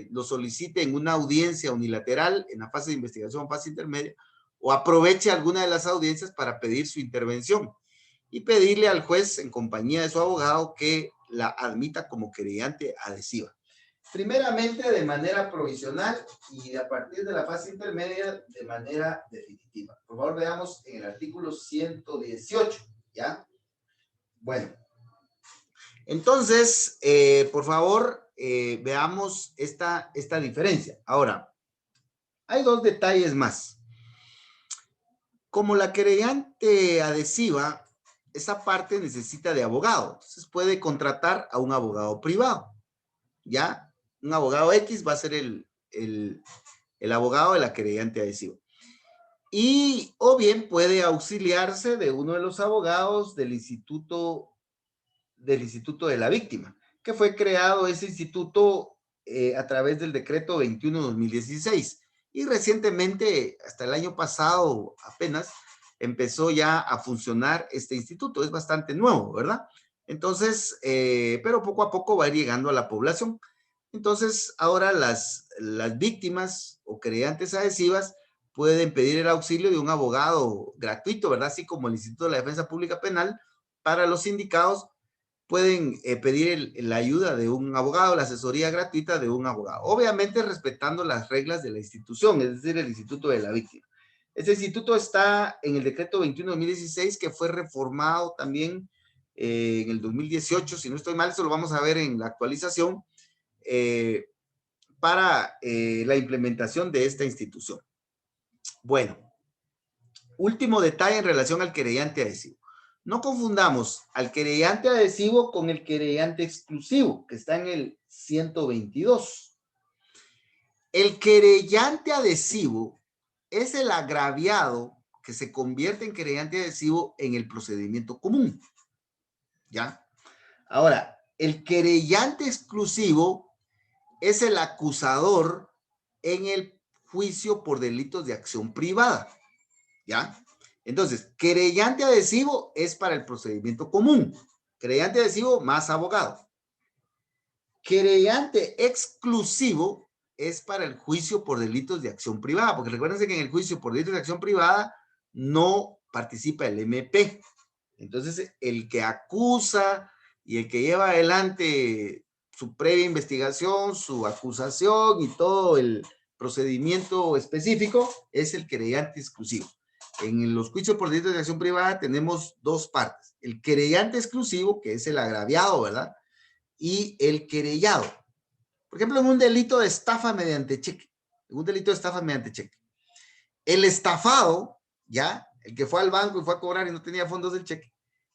lo solicite en una audiencia unilateral, en la fase de investigación o fase intermedia, o aproveche alguna de las audiencias para pedir su intervención y pedirle al juez, en compañía de su abogado, que la admita como querellante adhesiva. Primeramente de manera provisional y a partir de la fase intermedia de manera definitiva. Por favor, veamos en el artículo 118, ¿ya? Bueno, entonces, por favor, veamos esta diferencia. Ahora, hay dos detalles más. Como la querellante adhesiva, esa parte necesita de abogado. Entonces puede contratar a un abogado privado. ¿Ya? Un abogado X va a ser el abogado de la querellante adhesiva. Y, o bien puede auxiliarse de uno de los abogados del instituto de la víctima, que fue creado ese instituto a través del decreto 21/2016. Y recientemente, hasta el año pasado apenas, empezó ya a funcionar este instituto. Es bastante nuevo, ¿verdad? Entonces, pero poco a poco va a ir llegando a la población. Entonces, ahora las víctimas o querellantes adhesivas pueden pedir el auxilio de un abogado gratuito, ¿verdad? Así como el Instituto de la Defensa Pública Penal para los sindicados pueden pedir la ayuda de un abogado, la asesoría gratuita de un abogado. Obviamente respetando las reglas de la institución, es decir, el Instituto de la Víctima. Este instituto está en el decreto 21/2016 que fue reformado también en el 2018, si no estoy mal, eso lo vamos a ver en la actualización, para la implementación de esta institución. Bueno, último detalle en relación al querellante adhesivo. No confundamos al querellante adhesivo con el querellante exclusivo, que está en el 122. El querellante adhesivo es el agraviado que se convierte en querellante adhesivo en el procedimiento común. ¿Ya? Ahora, el querellante exclusivo es el acusador en el juicio por delitos de acción privada. ¿Ya? Entonces, querellante adhesivo es para el procedimiento común. Querellante adhesivo más abogado. Querellante exclusivo es para el juicio por delitos de acción privada, porque recuérdense que en el juicio por delitos de acción privada no participa el MP. Entonces, el que acusa y el que lleva adelante su previa investigación, su acusación y todo el procedimiento específico es el querellante exclusivo. En los juicios por delitos de acción privada tenemos dos partes. El querellante exclusivo, que es el agraviado, ¿verdad? Y el querellado. Por ejemplo, en un delito de estafa mediante cheque. En un delito de estafa mediante cheque. El estafado, ¿ya? El que fue al banco y fue a cobrar y no tenía fondos del cheque,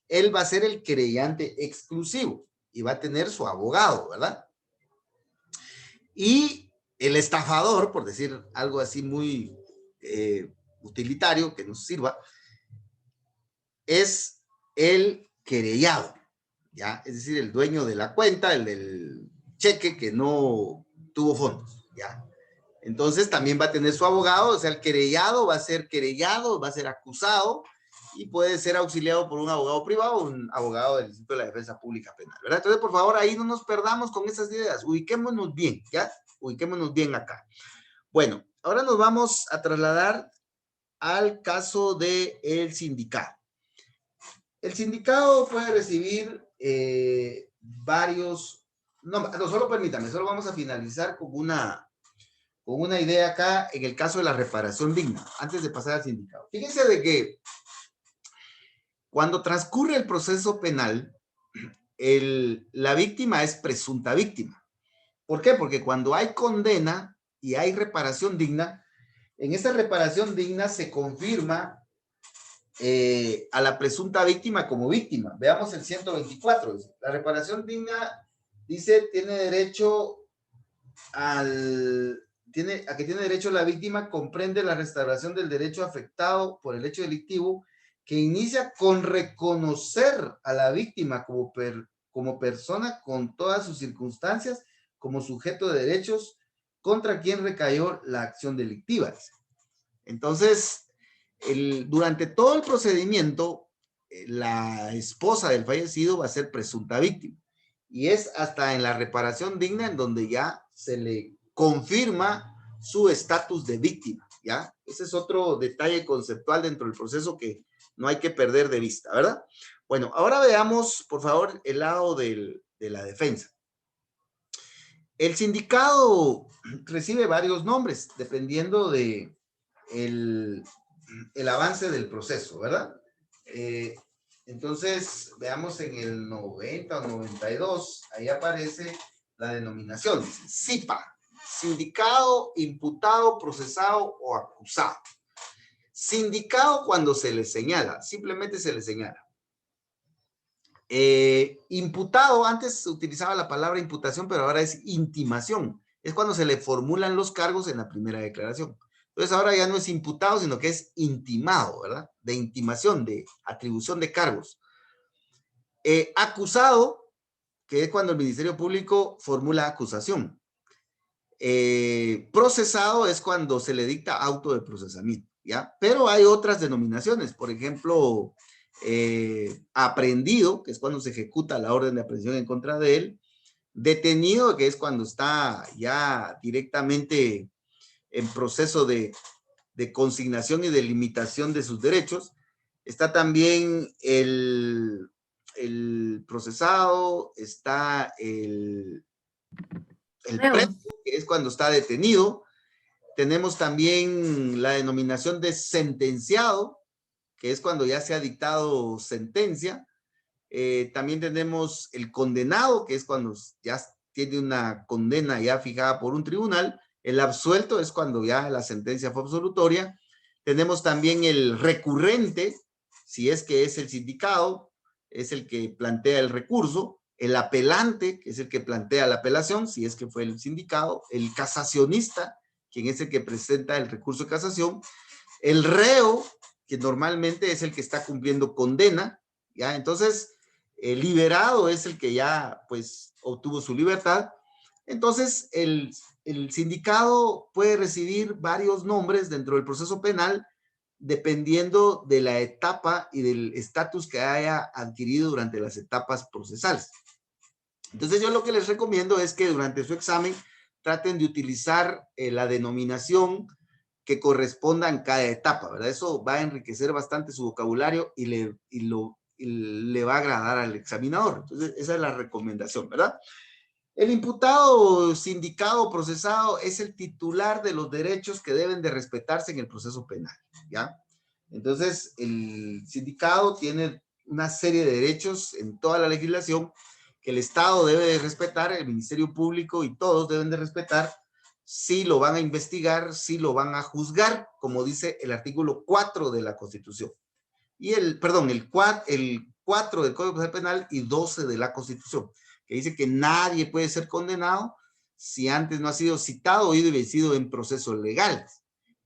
él va a ser el querellante exclusivo y va a tener su abogado, ¿verdad? Y el estafador, por decir algo así muy utilitario, que nos sirva, es el querellado, ¿ya? Es decir, el dueño de la cuenta, el del cheque que no tuvo fondos, ¿ya? Entonces también va a tener su abogado, o sea, el querellado va a ser querellado, va a ser acusado y puede ser auxiliado por un abogado privado o un abogado del Instituto de la Defensa Pública Penal, ¿verdad? Entonces, por favor, ahí no nos perdamos con esas ideas, ubiquémonos bien, ¿ya? Ubiquémonos bien acá. Bueno, ahora nos vamos a trasladar al caso del sindicato. El sindicato puede recibir varios, no, solo permítame, solo vamos a finalizar con una idea acá en el caso de la reparación digna, antes de pasar al sindicato. Fíjense de que cuando transcurre el proceso penal, la víctima es presunta víctima. ¿Por qué? Porque cuando hay condena y hay reparación digna, en esa reparación digna se confirma a la presunta víctima como víctima. Veamos el 124. La reparación digna dice tiene derecho a que tiene derecho la víctima comprende la restauración del derecho afectado por el hecho delictivo que inicia con reconocer a la víctima como persona con todas sus circunstancias como sujeto de derechos contra quien recayó la acción delictiva. Entonces, durante todo el procedimiento, la esposa del fallecido va a ser presunta víctima. Y es hasta en la reparación digna en donde ya se le confirma su estatus de víctima, ¿ya? Ese es otro detalle conceptual dentro del proceso que no hay que perder de vista, ¿verdad? Bueno, ahora veamos, por favor, el lado de la defensa. El sindicado recibe varios nombres dependiendo de el avance del proceso, ¿verdad? Entonces, veamos en el 90 o 92, ahí aparece la denominación, dice SIPA, sindicado, imputado, procesado o acusado. Sindicado cuando se le señala, simplemente se le señala. Imputado, antes se utilizaba la palabra imputación, pero ahora es intimación. Es cuando se le formulan los cargos en la primera declaración. Entonces ahora ya no es imputado, sino que es intimado, ¿verdad? De intimación, de atribución de cargos. Acusado, que es cuando el Ministerio Público formula acusación. Procesado es cuando se le dicta auto de procesamiento, ¿ya? Pero hay otras denominaciones, por ejemplo, aprehendido, que es cuando se ejecuta la orden de aprehensión en contra de él. Detenido, que es cuando está ya directamente en proceso de consignación y de limitación de sus derechos. Está también el procesado, está el preso, que es cuando está detenido. Tenemos también la denominación de sentenciado, que es cuando ya se ha dictado sentencia. También tenemos el condenado, que es cuando ya tiene una condena ya fijada por un tribunal. El absuelto es cuando ya la sentencia fue absolutoria. Tenemos también el recurrente, si es que es el sindicado, es el que plantea el recurso. El apelante, que es el que plantea la apelación, si es que fue el sindicado. El casacionista, quien es el que presenta el recurso de casación. El reo, que normalmente es el que está cumpliendo condena, ¿ya? Entonces, el liberado es el que ya, pues, obtuvo su libertad. Entonces, el sindicado puede recibir varios nombres dentro del proceso penal dependiendo de la etapa y del estatus que haya adquirido durante las etapas procesales. Entonces, yo lo que les recomiendo es que durante su examen traten de utilizar la denominación que corresponda en cada etapa, ¿verdad? Eso va a enriquecer bastante su vocabulario y le va a agradar al examinador. Entonces, esa es la recomendación, ¿verdad? El imputado, sindicado, procesado es el titular de los derechos que deben de respetarse en el proceso penal, ¿ya? Entonces, el sindicado tiene una serie de derechos en toda la legislación que el Estado debe de respetar, el Ministerio Público y todos deben de respetar si lo van a investigar, si lo van a juzgar, como dice el artículo 4 de la Constitución. Y el 4 del Código Procesal Penal y 12 de la Constitución, que dice que nadie puede ser condenado si antes no ha sido citado, oído y vencido en proceso legal.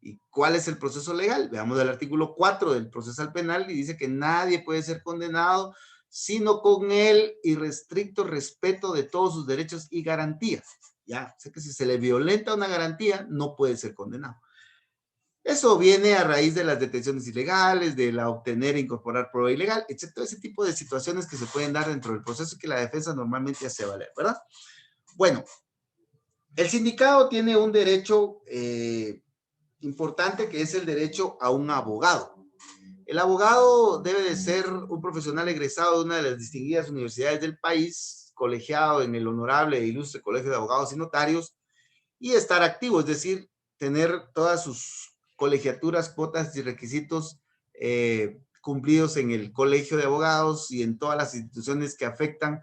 ¿Y cuál es el proceso legal? Veamos el artículo 4 del Procesal Penal y dice que nadie puede ser condenado sino con el irrestricto respeto de todos sus derechos y garantías. Ya, sé que si se le violenta una garantía, no puede ser condenado. Eso viene a raíz de las detenciones ilegales, de la obtener e incorporar prueba ilegal, etc. Ese tipo de situaciones que se pueden dar dentro del proceso y que la defensa normalmente hace valer, ¿verdad? Bueno, el sindicado tiene un derecho importante que es el derecho a un abogado. El abogado debe de ser un profesional egresado de una de las distinguidas universidades del país, colegiado en el honorable e ilustre Colegio de Abogados y Notarios, y estar activo, es decir, tener todas sus colegiaturas, cuotas y requisitos cumplidos en el Colegio de Abogados y en todas las instituciones que afectan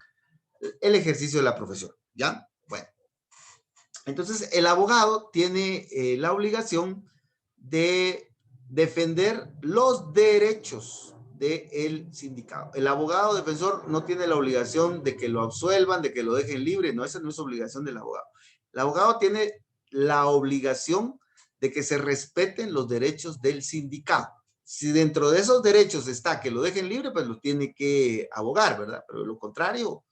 el ejercicio de la profesión, ¿ya? Bueno, entonces el abogado tiene la obligación de defender los derechos del sindicado. El abogado defensor no tiene la obligación de que lo absuelvan, de que lo dejen libre, no, esa no es obligación del abogado. El abogado tiene la obligación de que se respeten los derechos del sindicado. Si dentro de esos derechos está que lo dejen libre, pues lo tiene que abogar, ¿verdad? Pero lo contrario,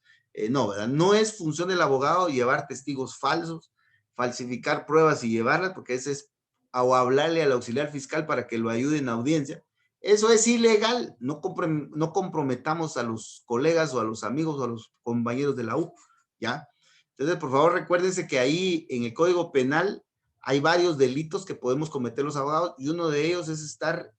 no, ¿verdad? No es función del abogado llevar testigos falsos, falsificar pruebas y llevarlas, porque ese es o hablarle al auxiliar fiscal para que lo ayude en audiencia. Eso es ilegal. No comprometamos a los colegas o a los amigos o a los compañeros de la U, ¿ya? Entonces, por favor, recuérdense que ahí en el Código Penal hay varios delitos que podemos cometer los abogados y uno de ellos es estar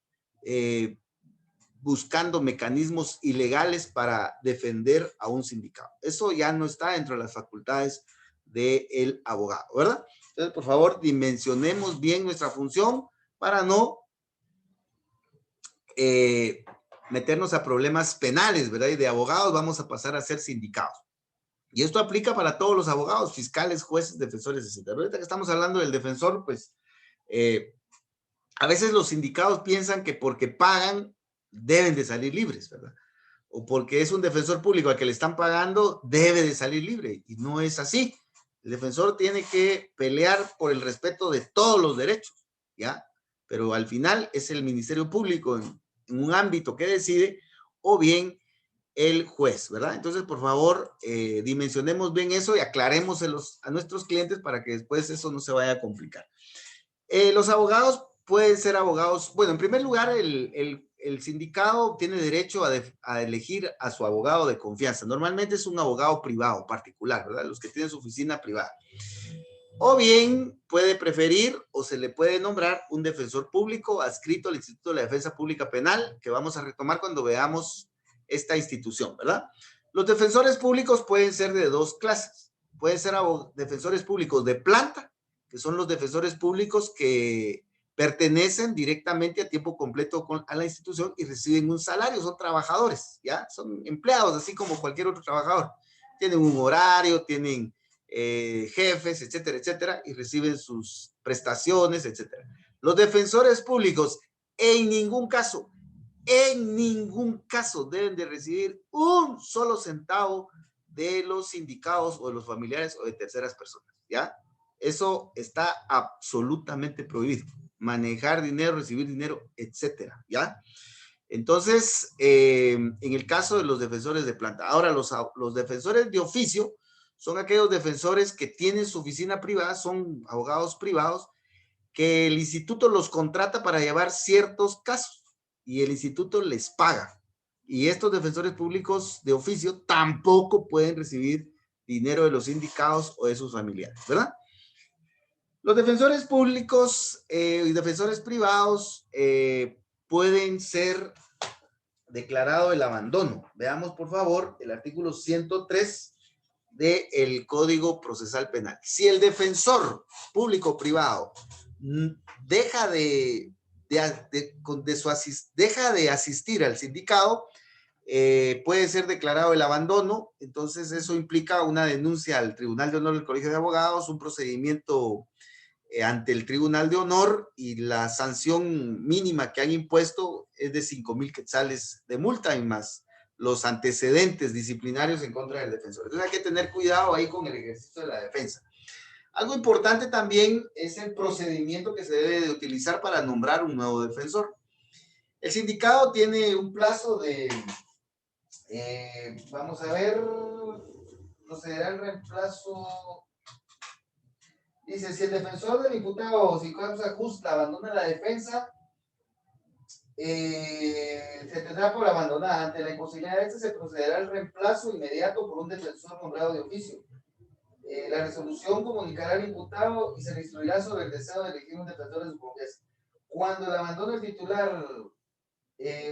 buscando mecanismos ilegales para defender a un sindicado. Eso ya no está dentro de las facultades del abogado, ¿verdad? Entonces, por favor, dimensionemos bien nuestra función para no meternos a problemas penales, ¿verdad? Y de abogados vamos a pasar a ser sindicados. Y esto aplica para todos los abogados, fiscales, jueces, defensores, etc. Ahorita que estamos hablando del defensor, pues a veces los sindicados piensan que porque pagan deben de salir libres, ¿verdad? O porque es un defensor público al que le están pagando, debe de salir libre. Y no es así. El defensor tiene que pelear por el respeto de todos los derechos, ¿ya? Pero al final es el Ministerio Público en un ámbito que decide, o bien el juez, ¿verdad? Entonces, por favor, dimensionemos bien eso y aclaremos a nuestros clientes para que después eso no se vaya a complicar. Los abogados pueden ser abogados, bueno, en primer lugar, el sindicado tiene derecho a elegir a su abogado de confianza. Normalmente es un abogado privado, particular, ¿verdad? Los que tienen su oficina privada. O bien puede preferir o se le puede nombrar un defensor público adscrito al Instituto de la Defensa Pública Penal, que vamos a retomar cuando veamos esta institución, ¿verdad? Los defensores públicos pueden ser de dos clases. Pueden ser defensores públicos de planta, que son los defensores públicos que pertenecen directamente a tiempo completo a la institución y reciben un salario, son trabajadores, ¿ya? Son empleados, así como cualquier otro trabajador. Tienen un horario, tienen jefes, etcétera, etcétera, y reciben sus prestaciones, etcétera. Los defensores públicos en ningún caso deben de recibir un solo centavo de los sindicados o de los familiares o de terceras personas, ¿ya? Eso está absolutamente prohibido. Manejar dinero, recibir dinero, etcétera, ¿ya? Entonces, en el caso de los defensores de planta. Ahora, los defensores de oficio son aquellos defensores que tienen su oficina privada, son abogados privados, que el instituto los contrata para llevar ciertos casos y el instituto les paga. Y estos defensores públicos de oficio tampoco pueden recibir dinero de los sindicados o de sus familiares, ¿verdad? Los defensores públicos y defensores privados pueden ser declarado el abandono. Veamos, por favor, el artículo 103 del Código Procesal Penal. Si el defensor público o privado deja deja de asistir al sindicado, puede ser declarado el abandono. Entonces eso implica una denuncia al Tribunal de Honor del Colegio de Abogados, un procedimiento ante el Tribunal de Honor, y la sanción mínima que han impuesto es de 5,000 quetzales de multa y más los antecedentes disciplinarios en contra del defensor. Entonces hay que tener cuidado ahí con el ejercicio de la defensa. Algo importante también es el procedimiento que se debe de utilizar para nombrar un nuevo defensor. El sindicado tiene un plazo de, vamos a ver, procederá el reemplazo. Dice, si el defensor del imputado sin causa justa abandona la defensa, se tendrá por abandonada. Ante la imposibilidad de se procederá al reemplazo inmediato por un defensor nombrado de oficio. La resolución comunicará al imputado y se le instruirá sobre el deseo de elegir un defensor de su confianza. Cuando el abandono del titular o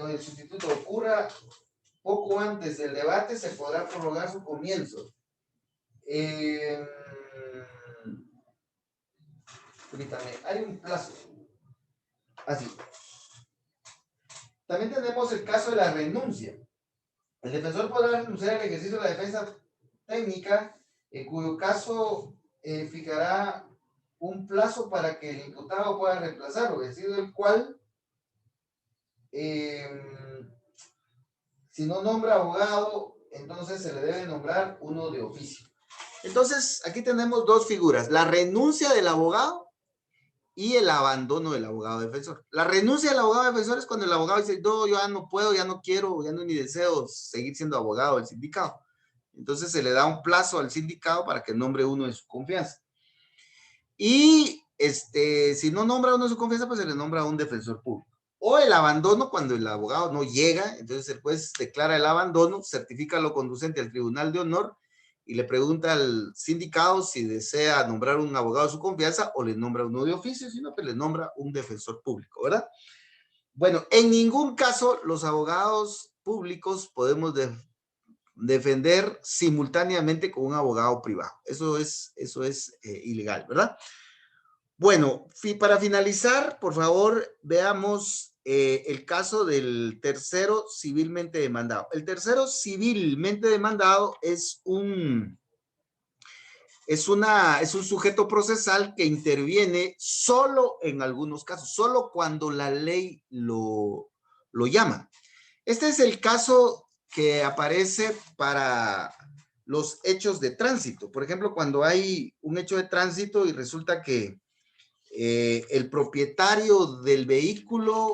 el sustituto ocurra poco antes del debate, se podrá prorrogar su comienzo. Permítame, hay un plazo. Así. También tenemos el caso de la renuncia. El defensor podrá renunciar al ejercicio de la defensa técnica, en cuyo caso fijará un plazo para que el imputado pueda reemplazarlo, vencido el cual, si no nombra abogado, entonces se le debe nombrar uno de oficio. Entonces, aquí tenemos dos figuras: la renuncia del abogado y el abandono del abogado defensor. La renuncia del abogado defensor es cuando el abogado dice, no, yo ya no puedo, ya no quiero, ya no ni deseo seguir siendo abogado del sindicato. Entonces se le da un plazo al sindicato para que nombre uno de su confianza. Y si no nombra uno de su confianza, pues se le nombra a un defensor público. O el abandono, cuando el abogado no llega, entonces el juez declara el abandono, certifica lo conducente al Tribunal de Honor y le pregunta al sindicato si desea nombrar un abogado de su confianza o le nombra uno de oficio, sino que le nombra un defensor público, ¿verdad? Bueno, en ningún caso los abogados públicos podemos defender simultáneamente con un abogado privado. Eso es ilegal, ¿verdad? Bueno, para finalizar, por favor, veamos el caso del tercero civilmente demandado. El tercero civilmente demandado es un sujeto procesal que interviene solo en algunos casos, solo cuando la ley lo llama. Este es el caso que aparece para los hechos de tránsito. Por ejemplo, cuando hay un hecho de tránsito y resulta que el propietario del vehículo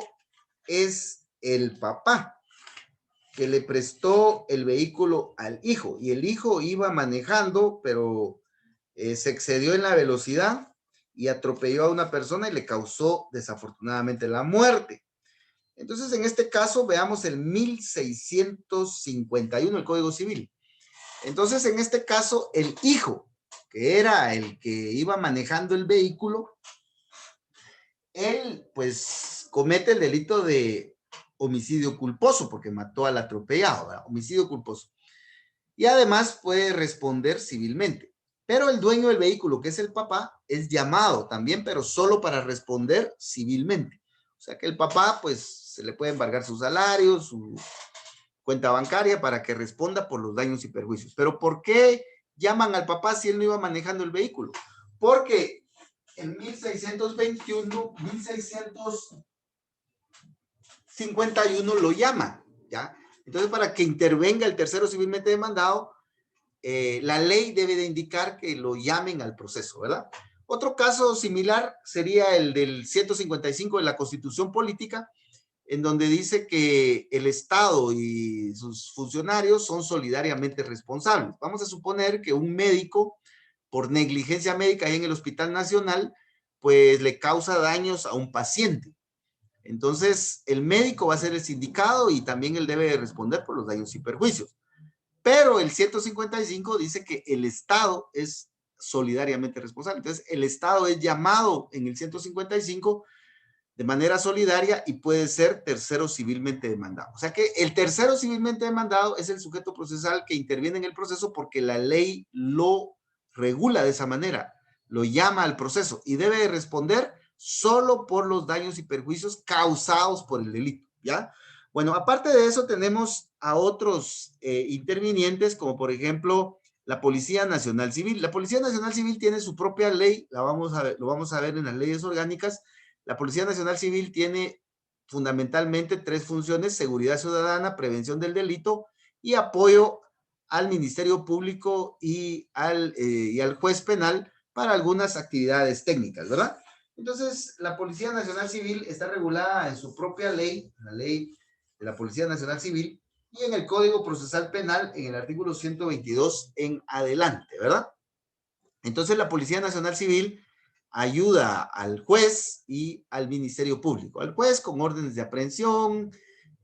es el papá que le prestó el vehículo al hijo, y el hijo iba manejando, pero se excedió en la velocidad y atropelló a una persona y le causó desafortunadamente la muerte. Entonces, en este caso, veamos el 1651 del Código Civil. Entonces, en este caso, el hijo, que era el que iba manejando el vehículo, él pues comete el delito de homicidio culposo porque mató al atropellado, ¿verdad? Homicidio culposo. Y además puede responder civilmente. Pero el dueño del vehículo, que es el papá, es llamado también, pero solo para responder civilmente. O sea que el papá pues se le puede embargar su salario, su cuenta bancaria para que responda por los daños y perjuicios. Pero ¿por qué llaman al papá si él no iba manejando el vehículo? Porque en 1651 lo llaman, ¿ya? Entonces, para que intervenga el tercero civilmente demandado, la ley debe de indicar que lo llamen al proceso, ¿verdad? Otro caso similar sería el del 155 de la Constitución Política, en donde dice que el Estado y sus funcionarios son solidariamente responsables. Vamos a suponer que un médico, por negligencia médica ahí en el Hospital Nacional, pues le causa daños a un paciente. Entonces, el médico va a ser el sindicado y también él debe responder por los daños y perjuicios. Pero el 155 dice que el Estado es solidariamente responsable. Entonces, el Estado es llamado en el 155 de manera solidaria y puede ser tercero civilmente demandado. O sea que el tercero civilmente demandado es el sujeto procesal que interviene en el proceso porque la ley lo regula de esa manera, lo llama al proceso y debe de responder solo por los daños y perjuicios causados por el delito, ¿ya? Bueno, aparte de eso tenemos a otros intervinientes, como por ejemplo la Policía Nacional Civil. La Policía Nacional Civil tiene su propia ley, lo vamos a ver en las leyes orgánicas. La Policía Nacional Civil tiene fundamentalmente tres funciones: seguridad ciudadana, prevención del delito y apoyo al Ministerio Público y al juez penal para algunas actividades técnicas, ¿verdad? Entonces, la Policía Nacional Civil está regulada en su propia ley, la ley de la Policía Nacional Civil, y en el Código Procesal Penal, en el artículo 122 en adelante, ¿verdad? Entonces, la Policía Nacional Civil ayuda al juez y al Ministerio Público. Al juez con órdenes de aprehensión,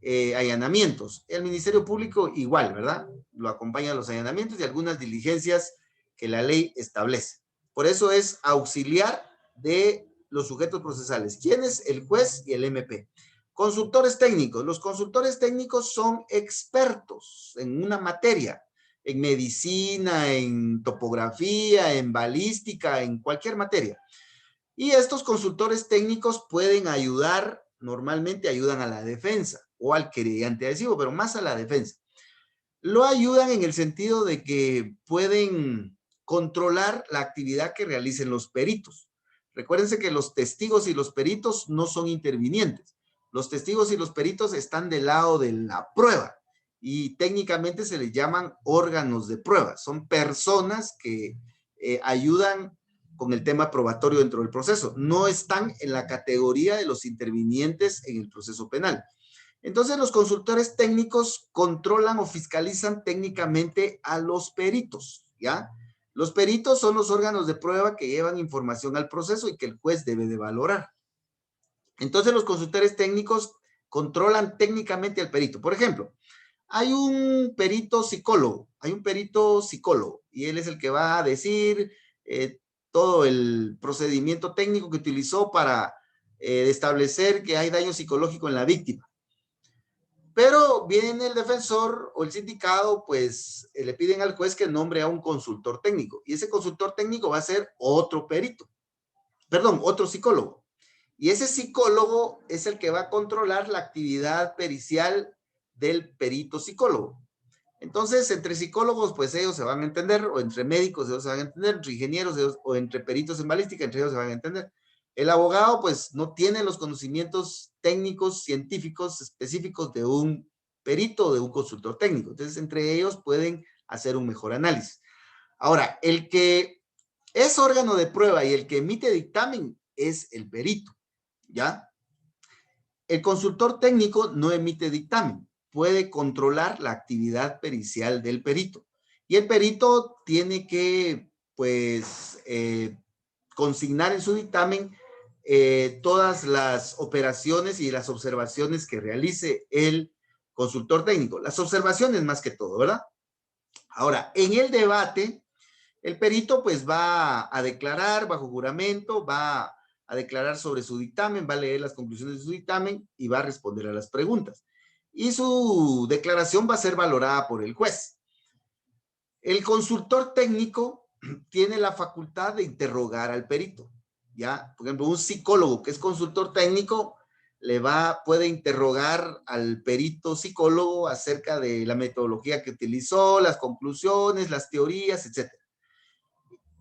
allanamientos. El Ministerio Público igual, ¿verdad? Lo acompaña a los allanamientos y algunas diligencias que la ley establece. Por eso es auxiliar de los sujetos procesales. ¿Quién es? El juez y el MP. Consultores técnicos. Los consultores técnicos son expertos en una materia, en medicina, en topografía, en balística, en cualquier materia. Y estos consultores técnicos pueden ayudar, normalmente ayudan a la defensa o al querellante adhesivo, pero más a la defensa. Lo ayudan en el sentido de que pueden controlar la actividad que realicen los peritos. Recuérdense que los testigos y los peritos no son intervinientes. Los testigos y los peritos están del lado de la prueba y técnicamente se les llaman órganos de prueba. Son personas que ayudan con el tema probatorio dentro del proceso. No están en la categoría de los intervinientes en el proceso penal. Entonces, los consultores técnicos controlan o fiscalizan técnicamente a los peritos, ¿ya? Los peritos son los órganos de prueba que llevan información al proceso y que el juez debe de valorar. Entonces, los consultores técnicos controlan técnicamente al perito. Por ejemplo, hay un perito psicólogo, y él es el que va a decir todo el procedimiento técnico que utilizó para establecer que hay daño psicológico en la víctima. Pero viene el defensor o el sindicado, pues le piden al juez que nombre a un consultor técnico. Y ese consultor técnico va a ser otro otro psicólogo. Y ese psicólogo es el que va a controlar la actividad pericial del perito psicólogo. Entonces, entre psicólogos, pues ellos se van a entender, o entre médicos ellos se van a entender, entre ingenieros o entre peritos en balística, entre ellos se van a entender. El abogado, pues, no tiene los conocimientos técnicos, científicos específicos de un perito o de un consultor técnico. Entonces, entre ellos pueden hacer un mejor análisis. Ahora, el que es órgano de prueba y el que emite dictamen es el perito, ¿ya? El consultor técnico no emite dictamen, puede controlar la actividad pericial del perito. Y el perito tiene que, pues, consignar en su dictamen todas las operaciones y las observaciones que realice el consultor técnico. Las observaciones más que todo, ¿verdad? Ahora, en el debate, el perito pues va a declarar bajo juramento, va a declarar sobre su dictamen, va a leer las conclusiones de su dictamen y va a responder a las preguntas. Y su declaración va a ser valorada por el juez. El consultor técnico tiene la facultad de interrogar al perito, ¿ya? Por ejemplo, un psicólogo que es consultor técnico puede interrogar al perito psicólogo acerca de la metodología que utilizó, las conclusiones, las teorías, etc.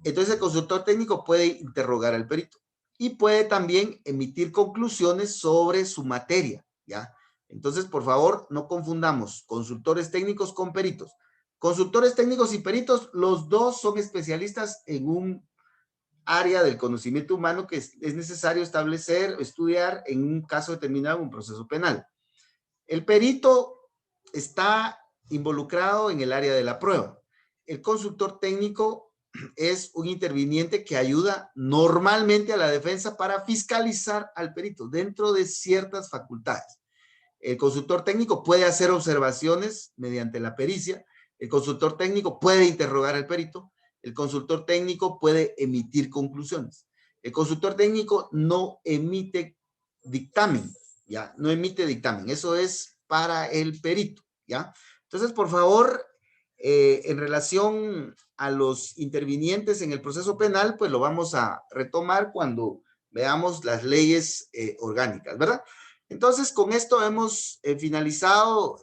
Entonces, el consultor técnico puede interrogar al perito y puede también emitir conclusiones sobre su materia, ¿ya? Entonces, por favor, no confundamos consultores técnicos con peritos. Consultores técnicos y peritos, los dos son especialistas en un área del conocimiento humano que es necesario establecer o estudiar en un caso determinado, en un proceso penal. El perito está involucrado en el área de la prueba. El consultor técnico es un interviniente que ayuda normalmente a la defensa para fiscalizar al perito dentro de ciertas facultades. El consultor técnico puede hacer observaciones mediante la pericia. El consultor técnico puede interrogar al perito el consultor técnico puede emitir conclusiones. El consultor técnico no emite dictamen, ¿ya? No emite dictamen. Eso es para el perito, ¿ya? Entonces, por favor, en relación a los intervinientes en el proceso penal, pues lo vamos a retomar cuando veamos las leyes orgánicas, ¿verdad? Entonces, con esto hemos finalizado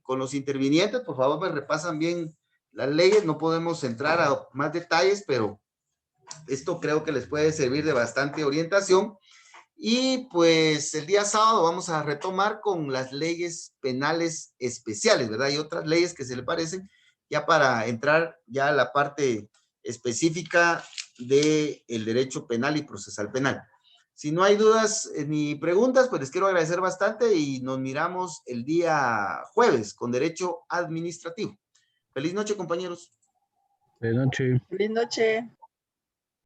con los intervinientes. Por favor, me repasan bien las leyes. No podemos entrar a más detalles, pero esto creo que les puede servir de bastante orientación. Y pues el día sábado vamos a retomar con las leyes penales especiales, ¿verdad? Y otras leyes que se le parecen, ya para entrar ya a la parte específica del derecho penal y procesal penal. Si no hay dudas ni preguntas, pues les quiero agradecer bastante y nos miramos el día jueves con derecho administrativo. Feliz noche, compañeros. De noche. Feliz noche.